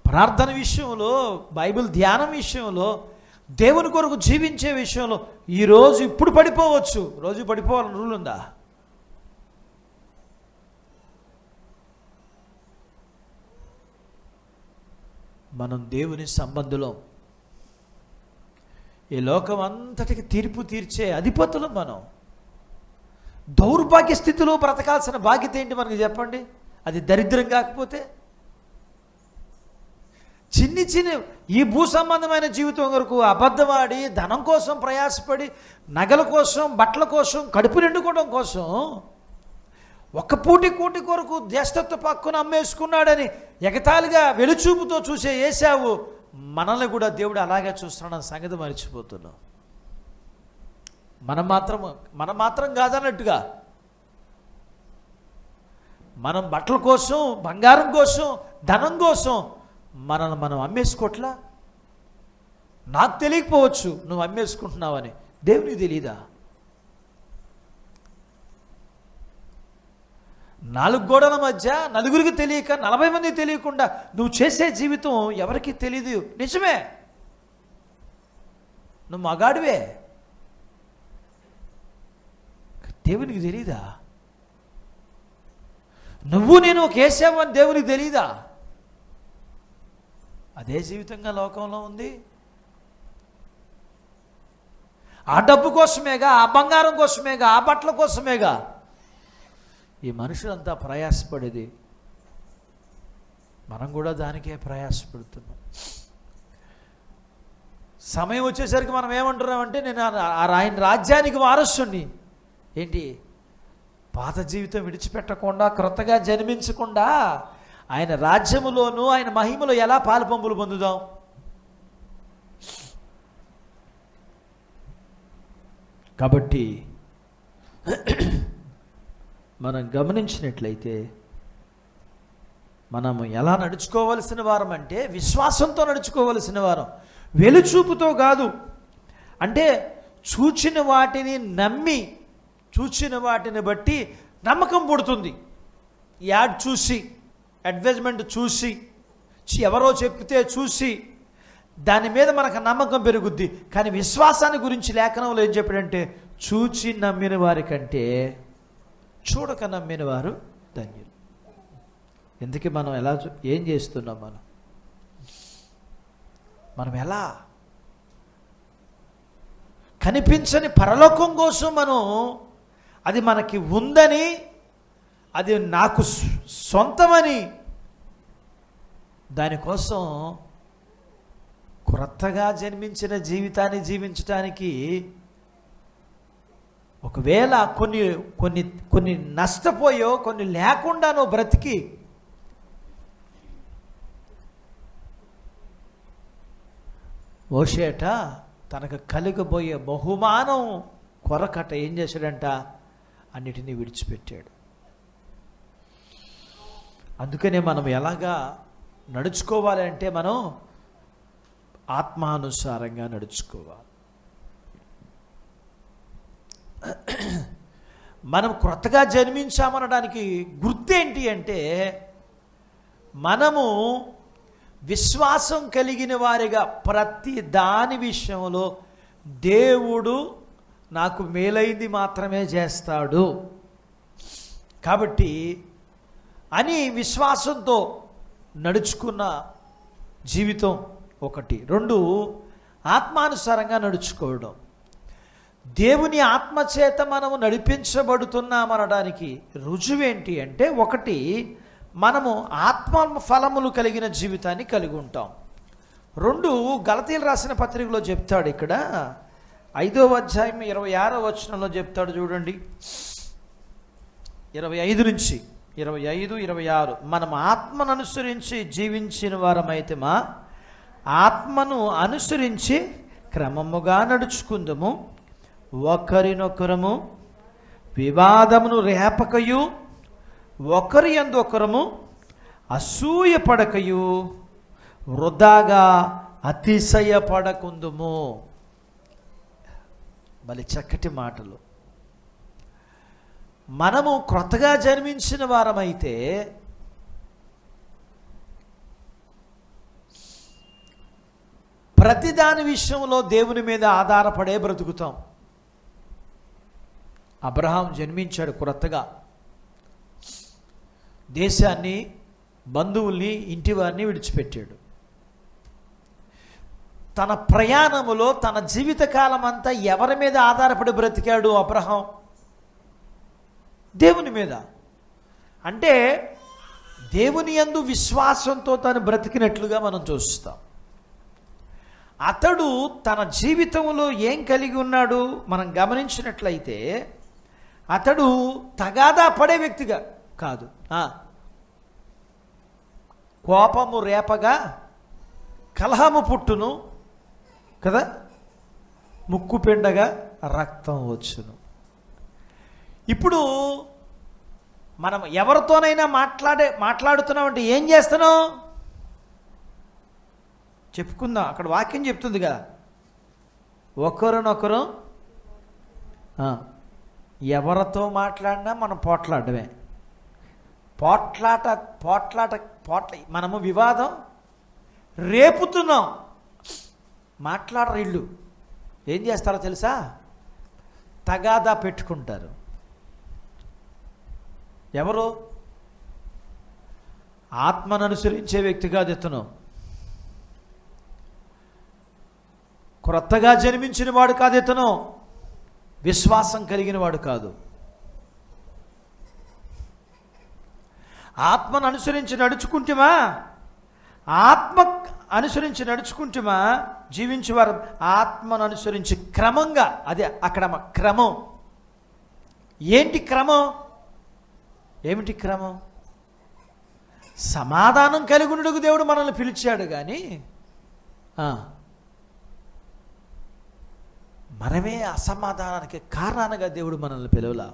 ప్రార్థన విషయంలో, బైబిల్ ధ్యానం విషయంలో, దేవుని కొరకు జీవించే విషయంలో ఈరోజు ఇప్పుడు పడిపోవచ్చు, రోజు పడిపోవాలని రూల్ ఉందా? మనం దేవుని సంబంధులం. ఈ లోకం అంతటికి తీర్పు తీర్చే అధిపతులం మనం. దౌర్భాగ్య స్థితిలో బ్రతకాల్సిన బాధ్యత ఏంటి మనకి చెప్పండి? అది దరిద్రం కాకపోతే? చిన్ని ఈ భూ సంబంధమైన జీవితం వరకు అబద్ధమాడి, ధనం కోసం ప్రయాసపడి, నగల కోసం, బట్టల కోసం, కడుపు నిండుకోవడం కోసం, ఒక్క పూటి కోటి కొరకు జ్యేష్ఠత్వ పక్కున అమ్మేసుకున్నాడని ఎగతాళిగా వెలుచూపుతో చూసే ఏశావు మనల్ని కూడా దేవుడు అలాగే చూస్తున్నాడు సంగతి మర్చిపోతున్నాం. మనం మాత్రం కాదన్నట్టుగా మనం బట్టల కోసం, బంగారం కోసం, ధనం కోసం మనల్ని మనం అమ్మేసుకోవట్లా? నాకు తెలియకపోవచ్చు నువ్వు అమ్మేసుకుంటున్నావని, దేవునికి తెలీదా? 4 గోడల మధ్య నలుగురికి తెలియక, 40 మంది తెలియకుండా నువ్వు చేసే జీవితం ఎవరికి తెలీదు. నిజమే, నువ్వు మగాడివే, దేవునికి తెలీదా? నువ్వు నేను కేసావు అని దేవునికి తెలీదా? అదే జీవితంగా లోకంలో ఉంది. ఆ డబ్బు కోసమేగా, ఆ బంగారం కోసమేగా, ఆ బట్టల కోసమేగా ఈ మనుషులంతా ప్రయాసపడేది. మనం కూడా దానికే ప్రయాసపడుతున్నాం. సమయం వచ్చేసరికి మనం ఏమంటున్నామంటే, నేను ఆయన రాజ్యానికి వారసుని. ఏంటి? పాత జీవితం విడిచిపెట్టకుండా, క్రొత్తగా జన్మించకుండా ఆయన రాజ్యములోను, ఆయన మహిమలో ఎలా పాలుపంపులు పొందుదాం? కాబట్టి మనం గమనించినట్లయితే మనము ఎలా నడుచుకోవలసిన వారం అంటే విశ్వాసంతో నడుచుకోవలసిన వారం, వెలుచూపుతో కాదు. అంటే చూచిన వాటిని నమ్మి, చూచిన వాటిని బట్టి నమ్మకం పుడుతుంది. యాడ్ చూసి, అడ్వర్టైజ్మెంట్ చూసి, ఎవరో చెప్తే చూసి దాని మీద మనకు నమ్మకం పెరుగుద్ది. కానీ విశ్వాసాన్ని గురించి లేఖనంలో ఏం చెప్పాడంటే, చూచి నమ్మిన వారి కంటే చూడక నమ్మిన వారు ధన్యులు. ఎందుకు మనం ఏం చేస్తున్నాం? మనం ఎలా కనిపించని పరలోకం కోసం మనం, అది మనకి ఉందని, అది నాకు సొంతమని, దానికోసం క్రొత్తగా జన్మించిన జీవితాన్ని జీవించటానికి ఒకవేళ కొన్ని నష్టపోయో, కొన్ని లేకుండానో బ్రతికి మోషేట తనకు కలిగబోయే బహుమానం కొరకట ఏం చేశాడంట? అన్నిటినీ విడిచిపెట్టాడు. అందుకనే మనం ఎలాగా నడుచుకోవాలి అంటే, మనం ఆత్మానుసారంగా నడుచుకోవాలి. మనం క్రొత్తగా జన్మించామనడానికి గుర్తేంటి అంటే, మనము విశ్వాసం కలిగిన వారిగా ప్రతి దాని విషయంలో దేవుడు నాకు మేలైంది మాత్రమే చేస్తాడు కాబట్టి అని విశ్వాసంతో నడుచుకున్న జీవితం ఒకటి. 2, ఆత్మానుసారంగా నడుచుకోవడం. దేవుని ఆత్మచేత మనము నడిపించబడుతున్నామనడానికి రుజువేంటి అంటే, 1 మనము ఆత్మ ఫలములు కలిగిన జీవితాన్ని కలిగి ఉంటాం. 2 గలతీయులు రాసిన పత్రికలో చెప్తాడు. ఇక్కడ 5వ అధ్యాయం 26వ వచనంలో చెప్తాడు చూడండి. 25 నుంచి 25, 26. మనం ఆత్మను అనుసరించి జీవించిన వారమైతే మా ఆత్మను అనుసరించి క్రమముగా నడుచుకుందుము. ఒకరినొకరము వివాదమును రేపకయు, ఒకరి యందు ఒకరము అసూయపడకయు, వృధాగా అతిశయపడకుందుము. మళ్ళీ చక్కటి మాటలు. మనము క్రొత్తగా జన్మించిన వారమైతే ప్రతిదాని విషయంలో దేవుని మీద ఆధారపడే బ్రతుకుతాం. అబ్రహాం జన్మించాడు క్రొత్తగా. దేశాన్ని, బంధువుల్ని, ఇంటి వారిని విడిచిపెట్టాడు. తన ప్రయాణములో తన జీవితకాలం అంతా ఎవరి మీద ఆధారపడి బ్రతికాడు అబ్రహాం? దేవుని మీద. అంటే దేవుని యందు విశ్వాసంతో తను బ్రతికినట్లుగా మనం చూస్తాం. అతడు తన జీవితంలో ఏం కలిగి ఉన్నాడు మనం గమనించినట్లయితే, అతడు తగాదా పడే వ్యక్తిగా కాదు. కోపము రేపగా కలహము పుట్టును కదా, ముక్కు పిండగా రక్తం వచ్చును. ఇప్పుడు మనం ఎవరితోనైనా మాట్లాడుతున్నామంటే ఏం చేస్తున్నాం చెప్పుకుందాం. అక్కడ వాక్యం చెప్తుందిగా, ఒకరినొకరు ఎవరితో మాట్లాడినా మనం పోట్లాడమే. మనము వివాదం రేపుతున్నాం. మాట్లాడరు. ఇళ్ళు ఏం చేస్తారో తెలుసా? తగాదా పెట్టుకుంటారు. ఎవరు? ఆత్మను అనుసరించే వ్యక్తి కాదు ఇతను. క్రొత్తగా జన్మించిన వాడు కాదు ఇతను. విశ్వాసం కలిగిన వాడు కాదు. ఆత్మను అనుసరించి నడుచుకుంటేమా, ఆత్మ అనుసరించి నడుచుకుంటేమా జీవించేవారు. ఆత్మను అనుసరించి క్రమంగా, అదే అక్కడ క్రమం. ఏంటి క్రమం? ఏమిటి క్రమం? సమాధానం కలిగి ఉండుటకు దేవుడు మనల్ని పిలిచాడు. కానీ మనమే అసమాధానానికి కారణాలుగా దేవుడు మనల్ని పిలవలా.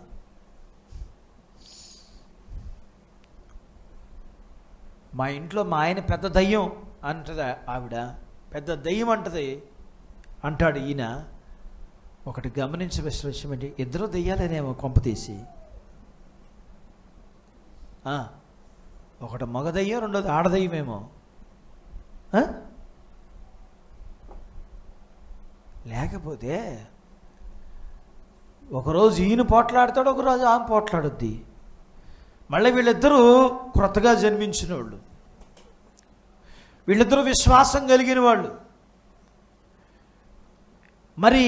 మా ఇంట్లో మా ఆయన పెద్ద దయ్యం అంటది ఆవిడ, పెద్ద దయ్యం అంటాడు ఈయన. ఒకటి గమనించవలసిన విషయం ఏంటి? ఇద్దరు దయ్యాలనేమో కొంపతీసి. ఒకటి మగ దయ్యం, రెండోది ఆడదయ్యమేమో. లేకపోతే ఒకరోజు ఈయన పోట్లాడతాడు, ఒకరోజు ఆమె పోట్లాడుద్ది. మళ్ళీ వీళ్ళిద్దరూ క్రొత్తగా జన్మించిన వాళ్ళు, వీళ్ళిద్దరూ విశ్వాసం కలిగిన వాళ్ళు. మరి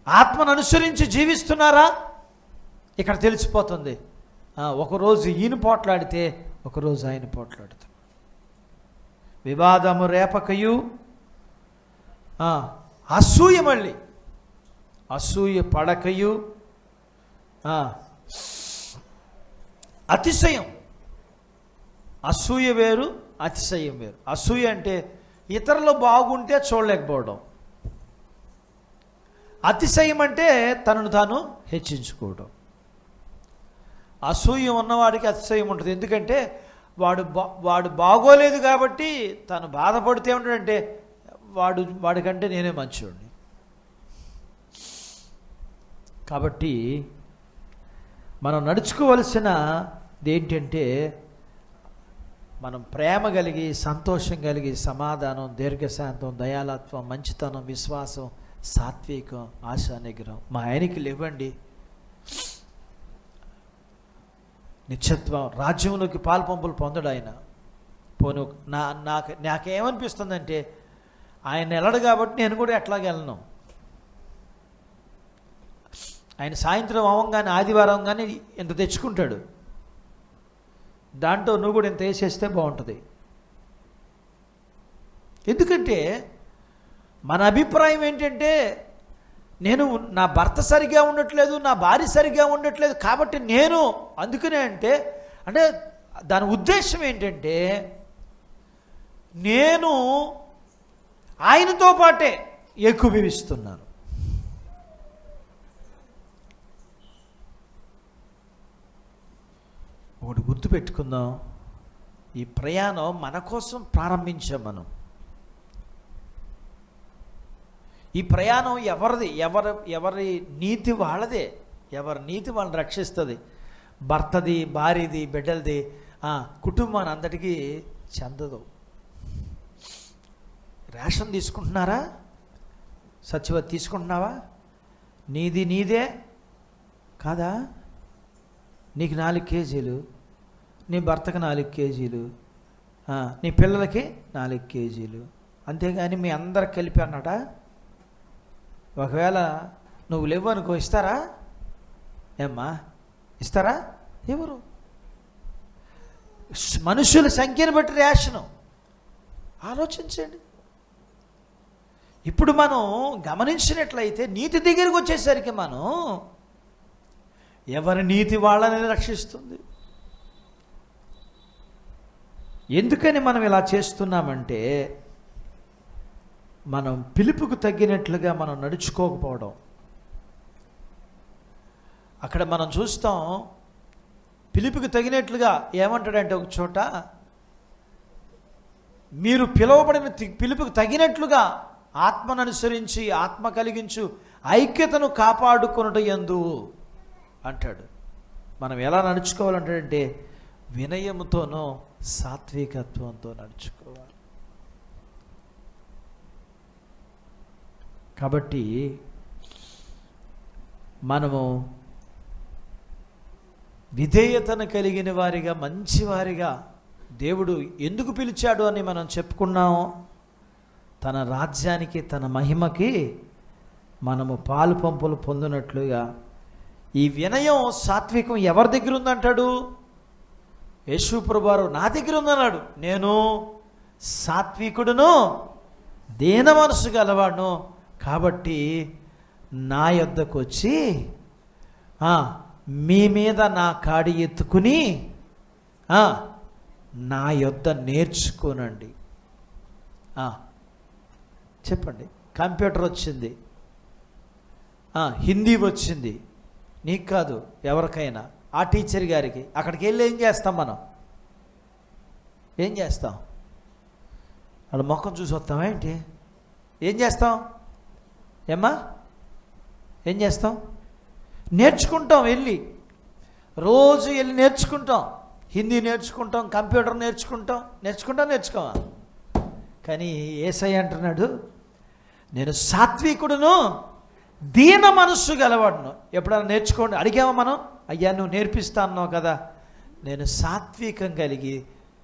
ఆత్మను అనుసరించి జీవిస్తున్నారా? ఇక్కడ తెలిసిపోతుంది. ఒకరోజు ఈయన పోట్లాడితే ఒకరోజు ఆయన పోట్లాడుతాడు. వివాదము రేపకయు, అసూయ, మళ్ళీ అసూయ పడకయు, అతిశయం. అసూయ వేరు, అతిశయం వేరు. అసూయ అంటే ఇతరులు బాగుంటే చూడలేకపోవడం. అతిశయం అంటే తనను తాను హెచ్చించుకోవడం. అసూయ ఉన్నవాడికి అతిశయం ఉంటుంది. ఎందుకంటే వాడు బాగోలేదు కాబట్టి తను బాధపడితే ఉంటాడంటే వాడికంటే నేనే మంచివాడిని. కాబట్టి మనం నడుచుకోవలసినది ఏంటంటే, మనం ప్రేమ కలిగి, సంతోషం కలిగి, సమాధానం, దీర్ఘశాంతం, దయాలత్వం, మంచితనం, విశ్వాసం, సాత్వికం, ఆశా నిగ్రహం. మా ఆయనకి లేవండి. నిత్యత్వం, రాజ్యంలోకి పాల్పంపులు పొందడు ఆయన. పోను నాకేమనిపిస్తుందంటే, ఆయన వెళ్ళడు కాబట్టి నేను కూడా ఎట్లాగ వెళ్ళను. ఆయన సాయంత్రం అవ్వగానే, ఆదివారం కానీ ఇంత తెచ్చుకుంటాడు. దాంట్లో నువ్వు కూడా ఇంత వేసేస్తే బాగుంటుంది. ఎందుకంటే మన అభిప్రాయం ఏంటంటే, నేను నా భర్త సరిగ్గా ఉండట్లేదు, నా భార్య సరిగ్గా ఉండట్లేదు కాబట్టి నేను అందుకనే అంటే దాని ఉద్దేశం ఏంటంటే, నేను ఆయనతో పాటే ఏకీభవిస్తున్నాను. ఒకటి గుర్తుపెట్టుకుందాం, ఈ ప్రయాణం మన కోసం ప్రారంభించాం మనం. ఈ ప్రయాణం ఎవరి నీతి వాళ్ళదే, ఎవరి నీతి వాళ్ళని రక్షిస్తుంది. భర్తది, భార్యది, బిడ్డలది, కుటుంబాన్ని అంతటికీ చెందదు. రేషన్ తీసుకుంటున్నారా? సచివతి తీసుకుంటున్నావా? నీదే కాదా? నీకు 4 కేజీలు, నీ భర్తకు 4 కేజీలు, నీ పిల్లలకి 4 కేజీలు, అంతేగాని మీ అందరికి కలిపి అన్నట. ఒకవేళ నువ్వు లేవు అనుకో, ఇస్తారా? ఏమ్మా ఇస్తారా? ఎవరు? మనుషుల సంఖ్యను బట్టి రేషను. ఆలోచించండి. ఇప్పుడు మనం గమనించినట్లయితే నీతి దగ్గరికి వచ్చేసరికి మనం ఎవరి నీతి వాళ్ళని రక్షిస్తుంది. ఎందుకని మనం ఇలా చేస్తున్నామంటే, మనం పిలుపుకు తగ్గినట్లుగా మనం నడుచుకోకపోవడం. అక్కడ మనం చూస్తాం, పిలుపుకు తగినట్లుగా ఏమంటాడంటే ఒక చోట, మీరు పిలువబడిన పిలుపుకు తగినట్లుగా ఆత్మను అనుసరించి ఆత్మ కలిగించు ఐక్యతను కాపాడుకొనుట యందు అంటాడు. మనం ఎలా నడుచుకోవాలంటే వినయముతోనో సాత్వికత్వంతో నడుచుకోవాలి. కాబట్టి మనము విధేయతను కలిగిన వారిగా, మంచివారిగా దేవుడు ఎందుకు పిలిచాడు అని మనం చెప్పుకున్నాము. తన రాజ్యానికి, తన మహిమకి మనము పాలు పంపులు పొందినట్లుగా ఈ వినయం, సాత్వికం ఎవరి దగ్గర ఉందంటాడు? యేసు ప్రభువారు నా దగ్గర ఉందన్నాడు. నేను సాత్వికుడును, దీన మనసు గలవాడును, కాబట్టి నా యొద్దకు వచ్చి మీ మీద నా కాడి ఎత్తుకుని నా యొద్ద నేర్చుకోనండి. చెప్పండి. కంప్యూటర్ వచ్చింది, హిందీ వచ్చింది, నీకు కాదు ఎవరికైనా, ఆ టీచర్ గారికి. అక్కడికి వెళ్ళి ఏం చేస్తాం మనం? ఏం చేస్తాం? వాళ్ళ ముఖం చూసి వస్తామా ఏంటి? ఏం చేస్తాం? ఏమ్మా ఏం చేస్తాం? నేర్చుకుంటాం. రోజు వెళ్ళి నేర్చుకుంటాం. హిందీ నేర్చుకుంటాం, కంప్యూటర్ నేర్చుకోమా? కానీ యేసయ్య అంటున్నాడు, నేను సాత్వికుడును, దీన మనస్సు గలవాడును. ఎప్పుడైనా నేర్చుకోండి అడిగామా మనం? అయ్యా నువ్వు నేర్పిస్తాన్నావు కదా. నేను సాత్వికం కలిగి,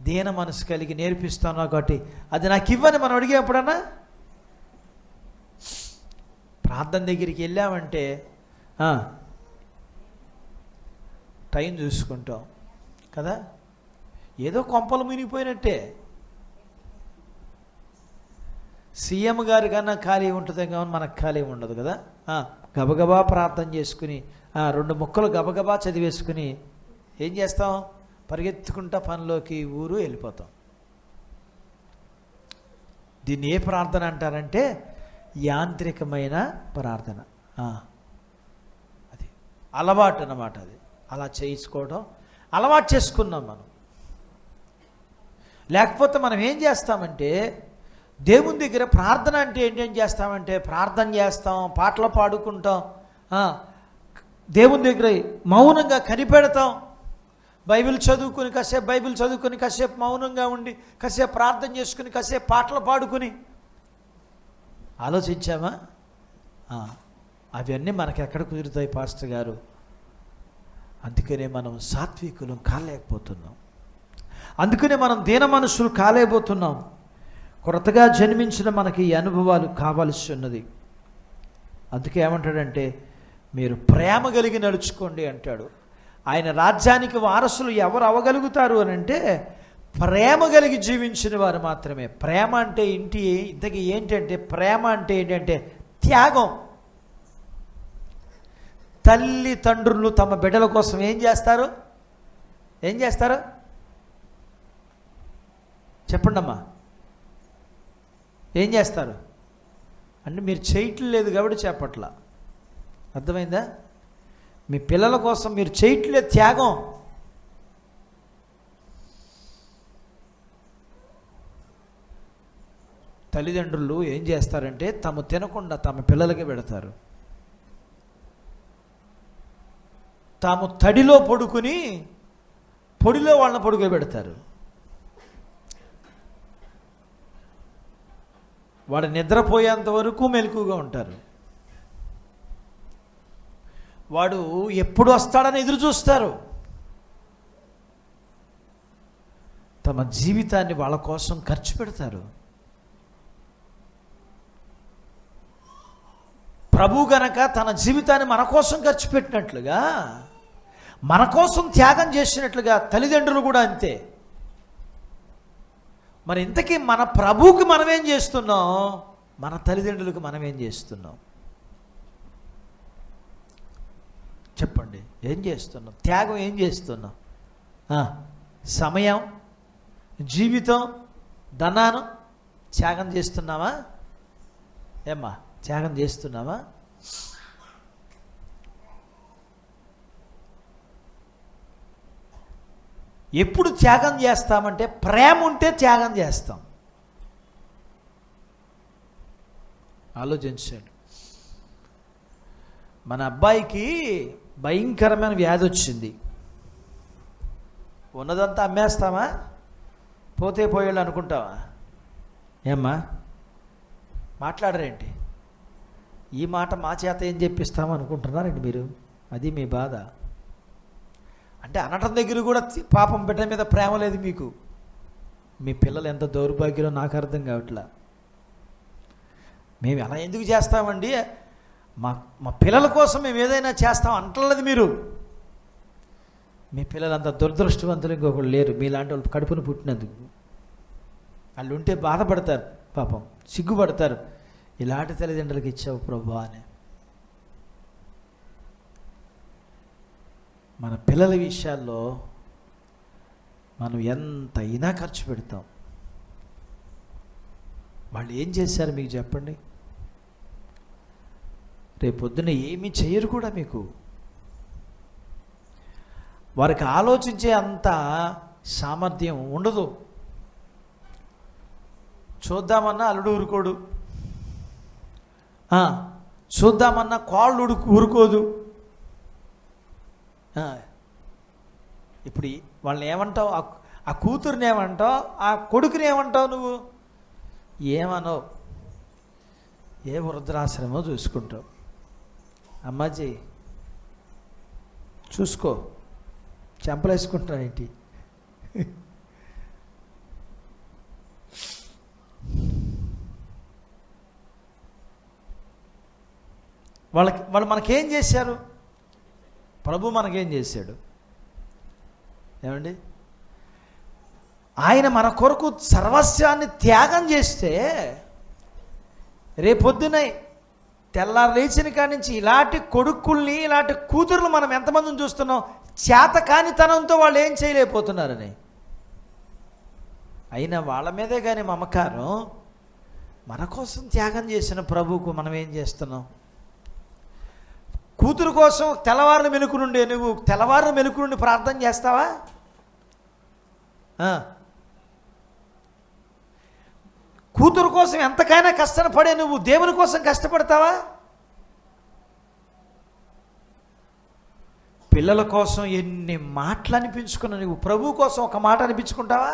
దీన మనసు కలిగి నేర్పిస్తాన్నావు కాబట్టి అది నాకు ఇవ్వని మనం అడిగా ఎప్పుడన్నా? ప్రార్థన దగ్గరికి వెళ్ళామంటే టైం చూసుకుంటాం కదా, ఏదో కొంపలు మునిగిపోయినట్టే. సీఎం గారి కన్నా ఖాళీ ఉంటుంది కానీ మనకు ఖాళీ ఉండదు కదా. గబగబా ప్రార్థన చేసుకుని 2 ముక్కలు గబగబా చదివేసుకుని ఏం చేస్తాం? పరిగెత్తుకుంటా పనిలోకి ఊరు వెళ్ళిపోతాం. దీన్ని ఏ ప్రార్థన అంటారంటే యాంత్రికమైన ప్రార్థన. అది అలవాటు అన్నమాట. అది అలా చేసుకోవడం అలవాటు చేసుకున్నాం మనం. లేకపోతే మనం ఏం చేస్తామంటే, దేవుని దగ్గర ప్రార్థన అంటే ఏంటేం చేస్తామంటే, ప్రార్థన చేస్తాం, పాటలు పాడుకుంటాం, దేవుని దగ్గర మౌనంగా కనిపెడతాం, బైబిల్ చదువుకుని కాసేపు మౌనంగా ఉండి కాసేపు ప్రార్థన చేసుకుని కాసేపు పాటలు పాడుకుని ఆలోచించామా? అవన్నీ మనకి ఎక్కడ కుదురుతాయి పాస్టర్ గారు? అందుకనే మనం సాత్వికులు కాలేకపోతున్నాం. అందుకనే మనం దీన మనసులు కాలేకపోతున్నాం. కొత్తగా జన్మించిన మనకి ఈ అనుభవాలు కావాల్సి ఉన్నది. అందుకే ఏమంటాడంటే, మీరు ప్రేమ కలిగి నడుచుకోండి అంటాడు. ఆయన రాజ్యానికి వారసులు ఎవరు అవ్వగలుగుతారు అని అంటే ప్రేమ కలిగి జీవించిన వారు మాత్రమే. ప్రేమ అంటే ఇంతకీ ఏంటంటే, ప్రేమ అంటే ఏంటంటే త్యాగం. తల్లిదండ్రులు తమ బిడ్డల కోసం ఏం చేస్తారు? చెప్పండి అమ్మా, ఏం చేస్తారు అంటే మీరు చేయట్లేదు కాబట్టి చెప్పట్లా, అర్థమైందా? మీ పిల్లల కోసం మీరు చేయట్లేదు త్యాగం. తల్లిదండ్రులు ఏం చేస్తారంటే తాము తినకుండా తమ పిల్లలకి పెడతారు. తాము తడిలో పడుకుని పొడిలో వాళ్ళని పడుకోబెడతారు. వాడు నిద్రపోయేంత వరకు మెలకుగా ఉంటారు. వాడు ఎప్పుడు వస్తాడని ఎదురు చూస్తారు. తమ జీవితాన్ని వాళ్ళ కోసం ఖర్చు పెడతారు. ప్రభు గనక తన జీవితాన్ని మన కోసం ఖర్చు పెట్టినట్లుగా, మన కోసం త్యాగం చేసినట్లుగా తల్లిదండ్రులు కూడా అంతే. మరి ఇంతకీ మన ప్రభువుకి మనమేం చేస్తున్నాం? మన తల్లిదండ్రులకు మనమేం చేస్తున్నాం? చెప్పండి, ఏం చేస్తున్నాం? త్యాగం ఏం చేస్తున్నాం? సమయం, జీవితం, ధనాన్ని త్యాగం చేస్తున్నామా? ఏమ్మా, త్యాగం చేస్తున్నామా? ఎప్పుడు త్యాగం చేస్తామంటే ప్రేమ ఉంటే త్యాగం చేస్తాం. ఆలోచించండి. మన అబ్బాయికి భయంకరమైన వ్యాధి వచ్చింది. ఉన్నదంతా అమ్మేస్తామా? పోతే పోయేళ్ళు అనుకుంటావా? ఏమ్మా, మాట్లాడరేంటి? ఈ మాట మా చేత ఏం చెప్పిస్తామో అనుకుంటున్నారండి మీరు? అది మీ బాధ. అంటే అనటం దగ్గర కూడా పాపం బిడ్డ మీద ప్రేమ లేదు మీకు. మీ పిల్లలు ఎంత దౌర్భాగ్యంలో నాకు అర్థం కావట్లా. మేము అలా ఎందుకు చేస్తామండి? మా పిల్లల కోసం మేము ఏదైనా చేస్తాం అంటలేదు మీరు. మీ పిల్లలు అంత దురదృష్టవంతులు ఇంకొకళ్ళు లేరు మీలాంటి వాళ్ళు కడుపును పుట్టినందుకు. వాళ్ళు ఉంటే బాధపడతారు, పాపం సిగ్గుపడతారు. ఇలాంటి తల్లిదండ్రులకు ఇచ్చావు ప్రభువా అని. మన పిల్లల విషయాల్లో మనం ఎంతైనా ఖర్చు పెడతాం. వాళ్ళు ఏం చేశారు మీకు చెప్పండి? రేపొద్దున ఏమీ చేయరు కూడా మీకు. వారికి ఆలోచించే అంత సామర్థ్యం ఉండదు. చూద్దామన్నా అల్లుడు ఊరుకోడు, చూద్దామన్నా కోళ్ళు ఊరుకోదు. ఇప్పుడు వాళ్ళని ఏమంటావు? ఆ కూతురుని ఏమంటావు? ఆ కొడుకుని ఏమంటావు? నువ్వు ఏమనో? ఏ వృద్ధాశ్రమో చూసుకుంటావు. అమ్మాజీ చూసుకో, చెంపలేసుకుంటున్నావు ఏంటి? వాళ్ళు మనకేం చేశారు? ప్రభు మనకేం చేశాడు? ఏమండి, ఆయన మన కొరకు సర్వస్వాన్ని త్యాగం చేస్తే రేపొద్దున తెల్లారు లేచిన కాడి నుంచి ఇలాంటి కొడుకుల్ని, ఇలాంటి కూతుర్లు మనం ఎంతమందిని చూస్తున్నాం? చేతకానితనంతో వాళ్ళు ఏం చేయలేకపోతున్నారని. అయినా వాళ్ళ మీదే కానీ మమకారం. మన కోసం త్యాగం చేసిన ప్రభువుకు మనం ఏం చేస్తున్నాం? కూతురు కోసం తెల్లవారిన మెలుకు నుండి నువ్వు తెల్లవారిన మెలుకు నుండి ప్రార్థన చేస్తావా? కూతురు కోసం ఎంతకైనా కష్టపడే నువ్వు దేవుని కోసం కష్టపడతావా? పిల్లల కోసం ఎన్ని మాటలు అనిపించుకున్నా నువ్వు ప్రభు కోసం ఒక మాట అనిపించుకుంటావా?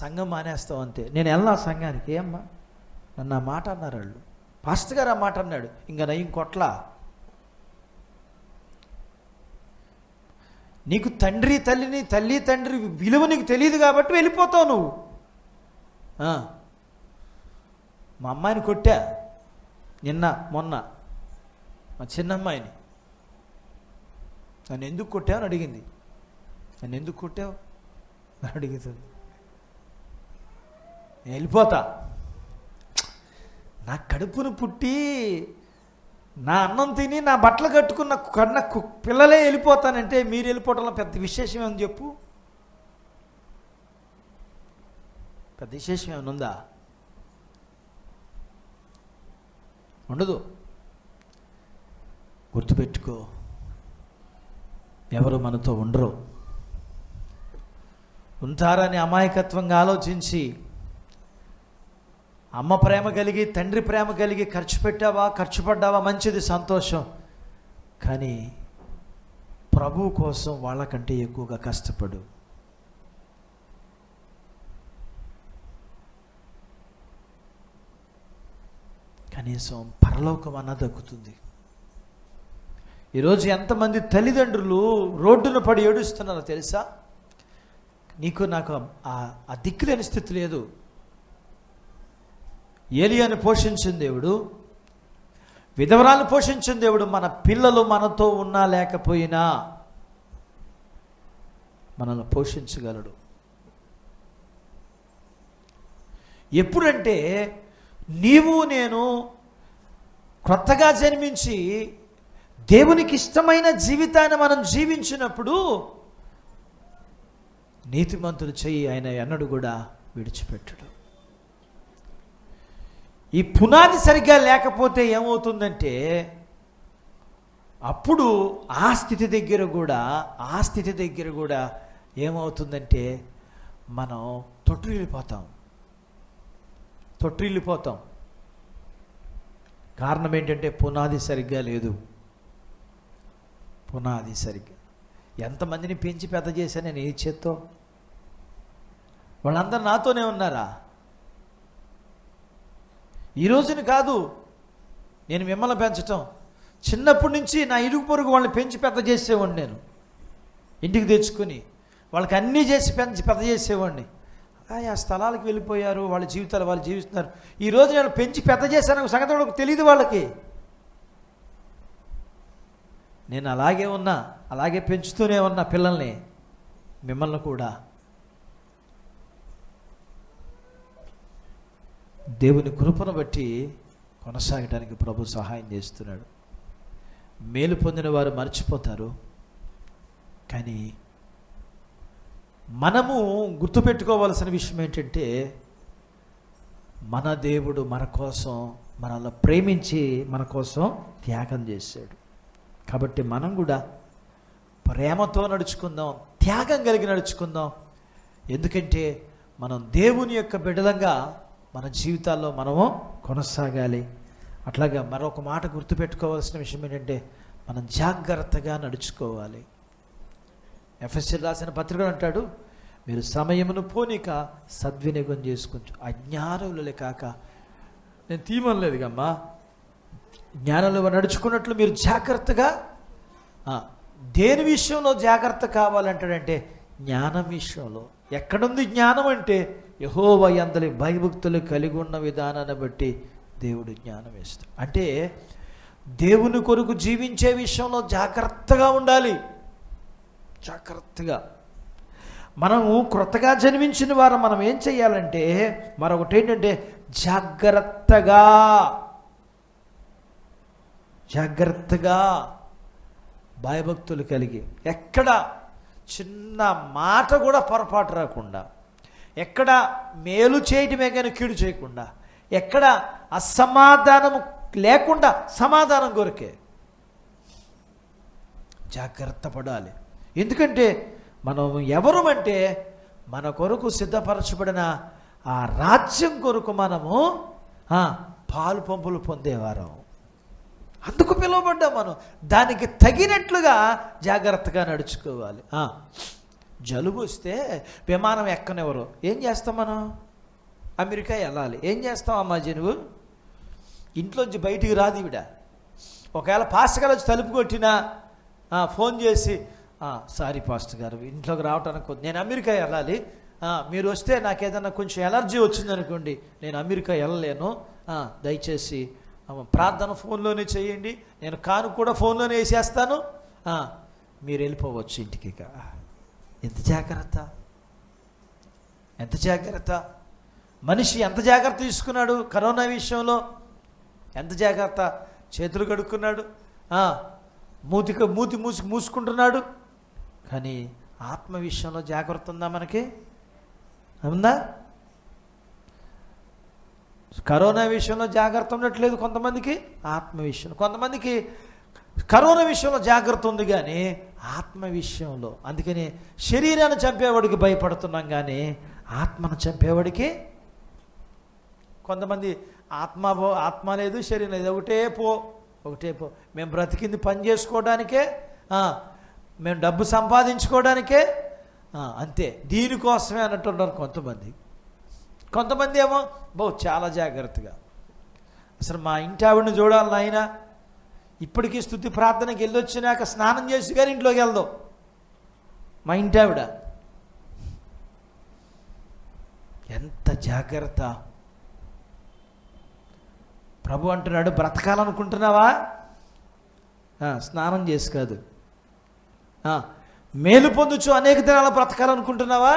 సంఘం మానేస్తావు అంతే. నేను వెళ్ళా సంఘానికి. ఏమ్మా, నన్ను ఆ మాట అన్నారు వాళ్ళు. పాస్టర్ గారు ఆ మాట అన్నాడు, ఇంకా నయ్యం కొట్లా. నీకు తండ్రి తల్లిని, తల్లి తండ్రి విలువ నీకు తెలియదు కాబట్టి వెళ్ళిపోతావు నువ్వు. మా అమ్మాయిని కొట్టా మొన్న మా చిన్నమ్మాయిని. నన్ను ఎందుకు కొట్టావు అని అడిగింది. నన్ను ఎందుకు కొట్టావు అని అడుగుతుంది. నేను వెళ్ళిపోతా. నా కడుపును పుట్టి నా అన్నం తిని నా బట్టలు కట్టుకున్న కన్న పిల్లలే వెళ్ళిపోతానంటే మీరు వెళ్ళిపోవడంలో పెద్ద విశేషం ఏమని చెప్పు? పెద్ద విశేషం ఏమైనా ఉందా? ఉండదు. గుర్తుపెట్టుకో, ఎవరు మనతో ఉండరు. ఉంటారని అమాయకత్వంగా ఆలోచించి అమ్మ ప్రేమ కలిగి తండ్రి ప్రేమ కలిగి ఖర్చు పెట్టావా, ఖర్చు పడ్డావా, మంచిది, సంతోషం. కానీ ప్రభువు కోసం వాళ్ళకంటే ఎక్కువగా కష్టపడు. కనీసం పరలోకం అన్న దక్కుతుంది. ఈరోజు ఎంతమంది తల్లిదండ్రులు రోడ్డున పడి ఏడుస్తున్నారో తెలుసా? నీకు నాకు ఆ దిక్కులేని స్థితి లేదు. ఏలియాను పోషించిన దేవుడు, విధవరాలను పోషించిన దేవుడు మన పిల్లలు మనతో ఉన్నా లేకపోయినా మనల్ని పోషించగలడు. ఎప్పుడంటే నీవు నేను కొత్తగా జన్మించి దేవునికి ఇష్టమైన జీవితాన్ని మనం జీవించినప్పుడు నీతిమంతుడు చెయ్యి ఆయన ఎన్నడూ కూడా విడిచిపెట్టడు. ఈ పునాది సరిగ్గా లేకపోతే ఏమవుతుందంటే అప్పుడు ఆ స్థితి దగ్గర కూడా ఏమవుతుందంటే మనం తొట్టిల్లిపోతాం. కారణం ఏంటంటే పునాది సరిగ్గా లేదు. పునాది సరిగ్గా ఎంతమందిని పెంచి పెద్ద చేశాను నేను ఈ చేత్తో. వాళ్ళందరూ నాతోనే ఉన్నారా? ఈ రోజుని కాదు నేను మిమ్మల్ని పెంచటం, చిన్నప్పటి నుంచి నా ఇరుగు పొరుగు వాళ్ళని పెంచి పెద్ద చేసేవాడిని. నేను ఇంటికి తెచ్చుకొని వాళ్ళకి అన్నీ చేసి పెంచి పెద్ద చేసేవాడిని. ఆ స్థలాలకు వెళ్ళిపోయారు, వాళ్ళ జీవితాలు వాళ్ళు జీవిస్తున్నారు. ఈరోజు నేను పెంచి పెద్ద చేశాను సంగతి వాళ్ళకి తెలియదు. వాళ్ళకి నేను అలాగే పెంచుతూనే ఉన్నా పిల్లల్ని, మిమ్మల్ని కూడా. దేవుని కృపను బట్టి కొనసాగడానికి ప్రభు సహాయం చేస్తున్నాడు. మేలు పొందిన వారు మర్చిపోతారు, కానీ మనము గుర్తుపెట్టుకోవాల్సిన విషయం ఏంటంటే మన దేవుడు మన కోసం మనల్ని ప్రేమించి మన కోసం త్యాగం చేశాడు. కాబట్టి మనం కూడా ప్రేమతో నడుచుకుందాం, త్యాగం కలిగి నడుచుకుందాం. ఎందుకంటే మనం దేవుని యొక్క బిడ్డలంగా మన జీవితాల్లో మనము కొనసాగాలి. అట్లాగా మరొక మాట గుర్తుపెట్టుకోవాల్సిన విషయం ఏంటంటే మనం జాగ్రత్తగా నడుచుకోవాలి. ఎఫెసీయులకు రాసిన పత్రికలో అంటాడు, మీరు సమయమును పోనీక సద్వినియోగం చేసుకుంటూ అజ్ఞానులే కాక, నేను తీమనలేదు కమ్మా, జ్ఞానంలో నడుచుకున్నట్లు మీరు జాగ్రత్తగా. దేని విషయంలో జాగ్రత్త కావాలంటాడంటే జ్ఞానం విషయంలో. ఎక్కడుంది జ్ఞానం అంటే యెహోవా యందలి భయభక్తులు కలిగి ఉన్న విధానాన్ని బట్టి దేవుడు జ్ఞానం ఇస్తాడు. అంటే దేవుని కొరకు జీవించే విషయంలో జాగ్రత్తగా ఉండాలి. జాగ్రత్తగా మనము క్రొత్తగా జన్మించిన వారు మనం ఏం చెయ్యాలంటే మరొకటి ఏంటంటే జాగ్రత్తగా భయభక్తులు కలిగి, ఎక్కడ చిన్న మాట కూడా పొరపాటు రాకుండా, ఎక్కడ మేలు చేయటమే కానీ కీడు చేయకుండా, ఎక్కడ అసమాధానము లేకుండా సమాధానం కొరకే జాగ్రత్త పడాలి. ఎందుకంటే మనం ఎవరమంటే మన కొరకు సిద్ధపరచబడిన ఆ రాజ్యం కొరకు మనము పాలు పంపులు పొందేవారం. అందుకు పిలువబడ్డాం. మనం దానికి తగినట్లుగా జాగ్రత్తగా నడుచుకోవాలి. జలుబు వస్తే విమానం ఎక్కనివ్వరు, ఏం చేస్తాం మనం? అమెరికా వెళ్ళాలి. ఏం చేస్తాం అమ్మా జనువు? ఇంట్లోంచి బయటికి రాదు ఈవిడ. ఒకవేళ పాస్టర్ గారు వచ్చి తలుపు కొట్టినా ఫోన్ చేసి, సారీ పాస్టర్ గారు ఇంట్లోకి రావటానికి నేను అమెరికా వెళ్ళాలి, మీరు వస్తే నాకు ఏదైనా కొంచెం ఎలర్జీ వచ్చిందనుకోండి, నేను అమెరికా వెళ్ళలేను, దయచేసి ప్రార్థన ఫోన్లోనే చేయండి, నేను కాను కూడా ఫోన్లోనే వేసేస్తాను, మీరు వెళ్ళిపోవచ్చు ఇంటికి. ఇక ఎంత జాగ్రత్త, ఎంత జాగ్రత్త! మనిషి ఎంత జాగ్రత్త తీసుకున్నాడు కరోనా విషయంలో, ఎంత జాగ్రత్త! చేతులు కడుక్కున్నాడు, మూతి మూసుకుంటున్నాడు. కానీ ఆత్మ విషయంలో జాగ్రత్త ఉందా మనకి? ఉందా? కరోనా విషయంలో జాగ్రత్త ఉండట్లేదు కొంతమందికి, ఆత్మ విషయంలో. కొంతమందికి కరోనా విషయంలో జాగ్రత్త ఉంది కానీ ఆత్మ విషయంలో, అందుకని శరీరాన్ని చంపేవాడికి భయపడుతున్నాం కానీ ఆత్మను చంపేవాడికి, కొంతమంది ఆత్మ లేదు, శరీరం లేదు, ఒకటే పో. మేము బ్రతికింది పని చేసుకోవడానికే, మేము డబ్బు సంపాదించుకోవడానికే, అంతే, దీనికోసమే అన్నట్టున్నారు కొంతమంది ఏమో చాలా జాగ్రత్తగా, అసలు మా ఇంటి ఆవిడని చూడాలి నాయన, ఇప్పటికీ స్తుతి ప్రార్థనకి వెళ్ళొచ్చినాక స్నానం చేసి కానీ ఇంట్లోకి వెళ్దాం మా ఇంటి ఆవిడ. ఎంత జాగ్రత్త! ప్రభు అంటున్నాడు, బ్రతకాలనుకుంటున్నావా? స్నానం చేసి కాదు, మేలు పొందుచు అనేక దినాలు బ్రతకాలనుకుంటున్నావా?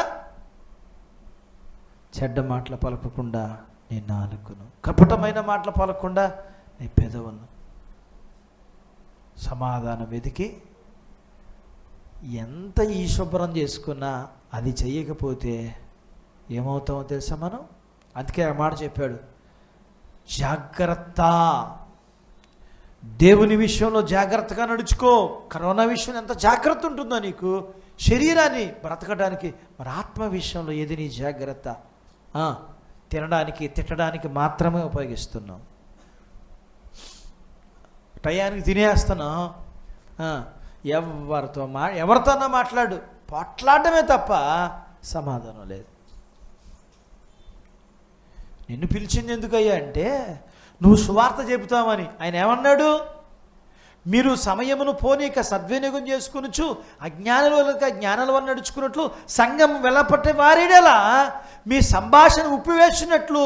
చెడ్డ మాటలు పలకకుండా నీ నాలుకను, కపటమైన మాటలు పలకకుండా నీ పెదవులను సమాధానం వెతికి, ఎంత ఈ శుభ్రం చేసుకున్నా అది చెయ్యకపోతే ఏమవుతామో తెలుసా మనం? అందుకే ఆ మాట చెప్పాడు, జాగ్రత్త, దేవుని విషయంలో జాగ్రత్తగా నడుచుకో. కరోనా విషయంలో ఎంత జాగ్రత్త ఉంటుందో నీకు శరీరాన్ని బ్రతకడానికి, మరి ఆత్మ విషయంలో ఏది నీ జాగ్రత్త? తినడానికి తిట్టడానికి మాత్రమే ఉపయోగిస్తున్నాం, టయానికి తినేస్తున్నాం, ఎవరితోనో పోట్లాడమే తప్ప సమాధానం లేదు. నిన్ను పిలిచింది ఎందుకయ్యా అంటే నువ్వు సువార్త చెబుతామని. ఆయన ఏమన్నాడు? మీరు సమయమును పోనీక సద్వినియోగం చేసుకునొచ్చు, అజ్ఞానుల వల్ల జ్ఞానుల వల్ల నడుచుకున్నట్లు సంఘం వెలపట్టే వారేడేలా మీ సంభాషణ ఉప్పివేసినట్లు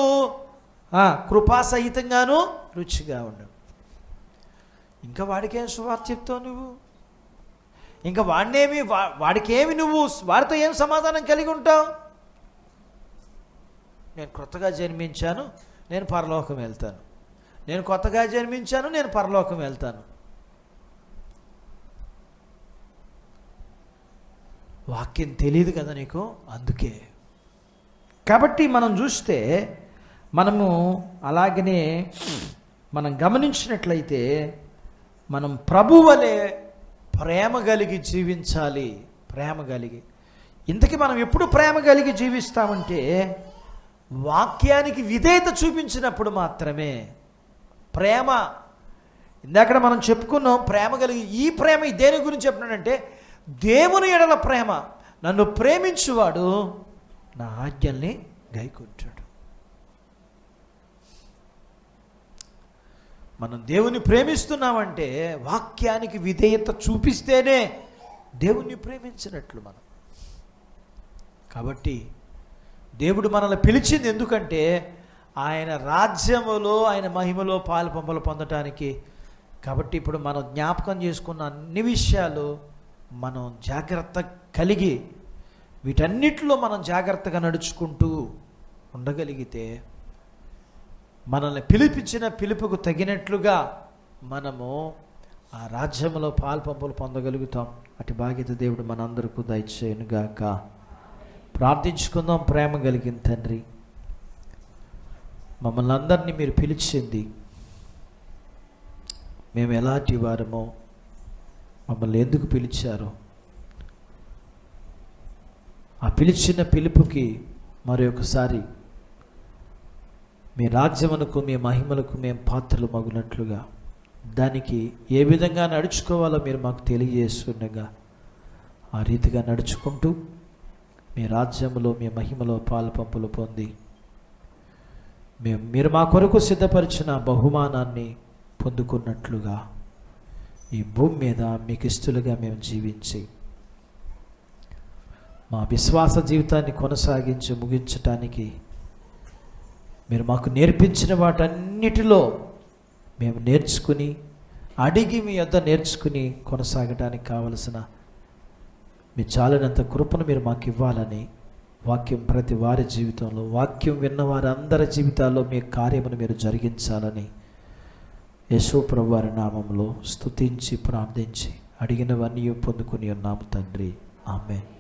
కృపాసహితంగాను రుచిగా ఉండవు. ఇంకా వాడికేం సువార్త చెప్తావు నువ్వు? ఇంకా వాడికేమి నువ్వు వారితో ఏం సమాధానం కలిగి ఉంటావు? నేను కొత్తగా జన్మించాను, నేను పరలోకం వెళ్తాను, నేను కొత్తగా జన్మించాను, నేను పరలోకం వెళ్తాను. వాక్యం తెలియదు కదా నీకు, అందుకే. కాబట్టి మనం చూస్తే, మనము అలాగనే మనం గమనించినట్లయితే మనం ప్రభు వలె ప్రేమ కలిగి జీవించాలి. ప్రేమ కలిగి, ఇంతకీ మనం ఎప్పుడు ప్రేమ కలిగి జీవిస్తామంటే వాక్యానికి విధేయత చూపించినప్పుడు మాత్రమే. ప్రేమ ఇందాక మనం చెప్పుకున్నాం, ప్రేమ కలిగి. ఈ ప్రేమ దేని గురించి చెప్పినాడంటే దేవుని ఎడల ప్రేమ. నన్ను ప్రేమించువాడు నా ఆజ్ఞల్ని గైకొంటాడు. మనం దేవుని ప్రేమిస్తున్నామంటే వాక్యానికి విధేయత చూపిస్తేనే దేవుణ్ణి ప్రేమించినట్లు మనం. కాబట్టి దేవుడు మనల్ని పిలిచింది ఎందుకంటే ఆయన రాజ్యములో, ఆయన మహిమలో పాలు పంపలు పొందటానికి. కాబట్టి ఇప్పుడు మనం జ్ఞాపకం చేసుకున్న అన్ని విషయాలు మనం జాగ్రత్త కలిగి, వీటన్నిటిలో మనం జాగ్రత్తగా నడుచుకుంటూ ఉండగలిగితే మనల్ని పిలిపించిన పిలుపుకు తగినట్లుగా మనము ఆ రాజ్యంలో పాలు పంపులు పొందగలుగుతాం. అటు బాధ్యత దేవుడు మనందరికీ దయచేయునుగాక. ప్రార్థించుకుందాం. ప్రేమ కలిగిన తండ్రి, మమ్మల్ని అందరినీ మీరు పిలిచింది, మేము ఎలాంటి వారమో, మమ్మల్ని ఎందుకు పిలిచారో, ఆ పిలిచిన పిలుపుకి మరొకసారి మీ రాజ్యమునకు, మీ మహిమలకు మేము పాత్రలు మగునట్లుగా, దానికి ఏ విధంగా నడుచుకోవాలో మీరు మాకు తెలియజేస్తుండగా ఆ రీతిగా నడుచుకుంటూ మీ రాజ్యములో, మీ మహిమలో పాలు పంపులు పొంది మీరు మా కొరకు సిద్ధపరిచిన బహుమానాన్ని పొందుకున్నట్లుగా ఈ భూమి మీద మీకు ఇష్టలుగా మేము జీవించి మా విశ్వాస జీవితాన్ని కొనసాగించి ముగించటానికి మీరు మాకు నేర్పించిన వాటన్నిటిలో మేము నేర్చుకుని, అడిగి మీ యొద్ద నేర్చుకుని కొనసాగడానికి కావలసిన మీ చాలినంత కృపను మీరు మాకు ఇవ్వాలని, వాక్యం ప్రతి వారి జీవితంలో, వాక్యం విన్న వారి అందరి జీవితాల్లో మీ కార్యమును మీరు జరిగించాలని యేసు ప్రభు వారి నామంలో స్తుతించి ప్రార్థించి అడిగినవన్నీ పొందుకుని ఉన్నాము తండ్రి. ఆమేన్.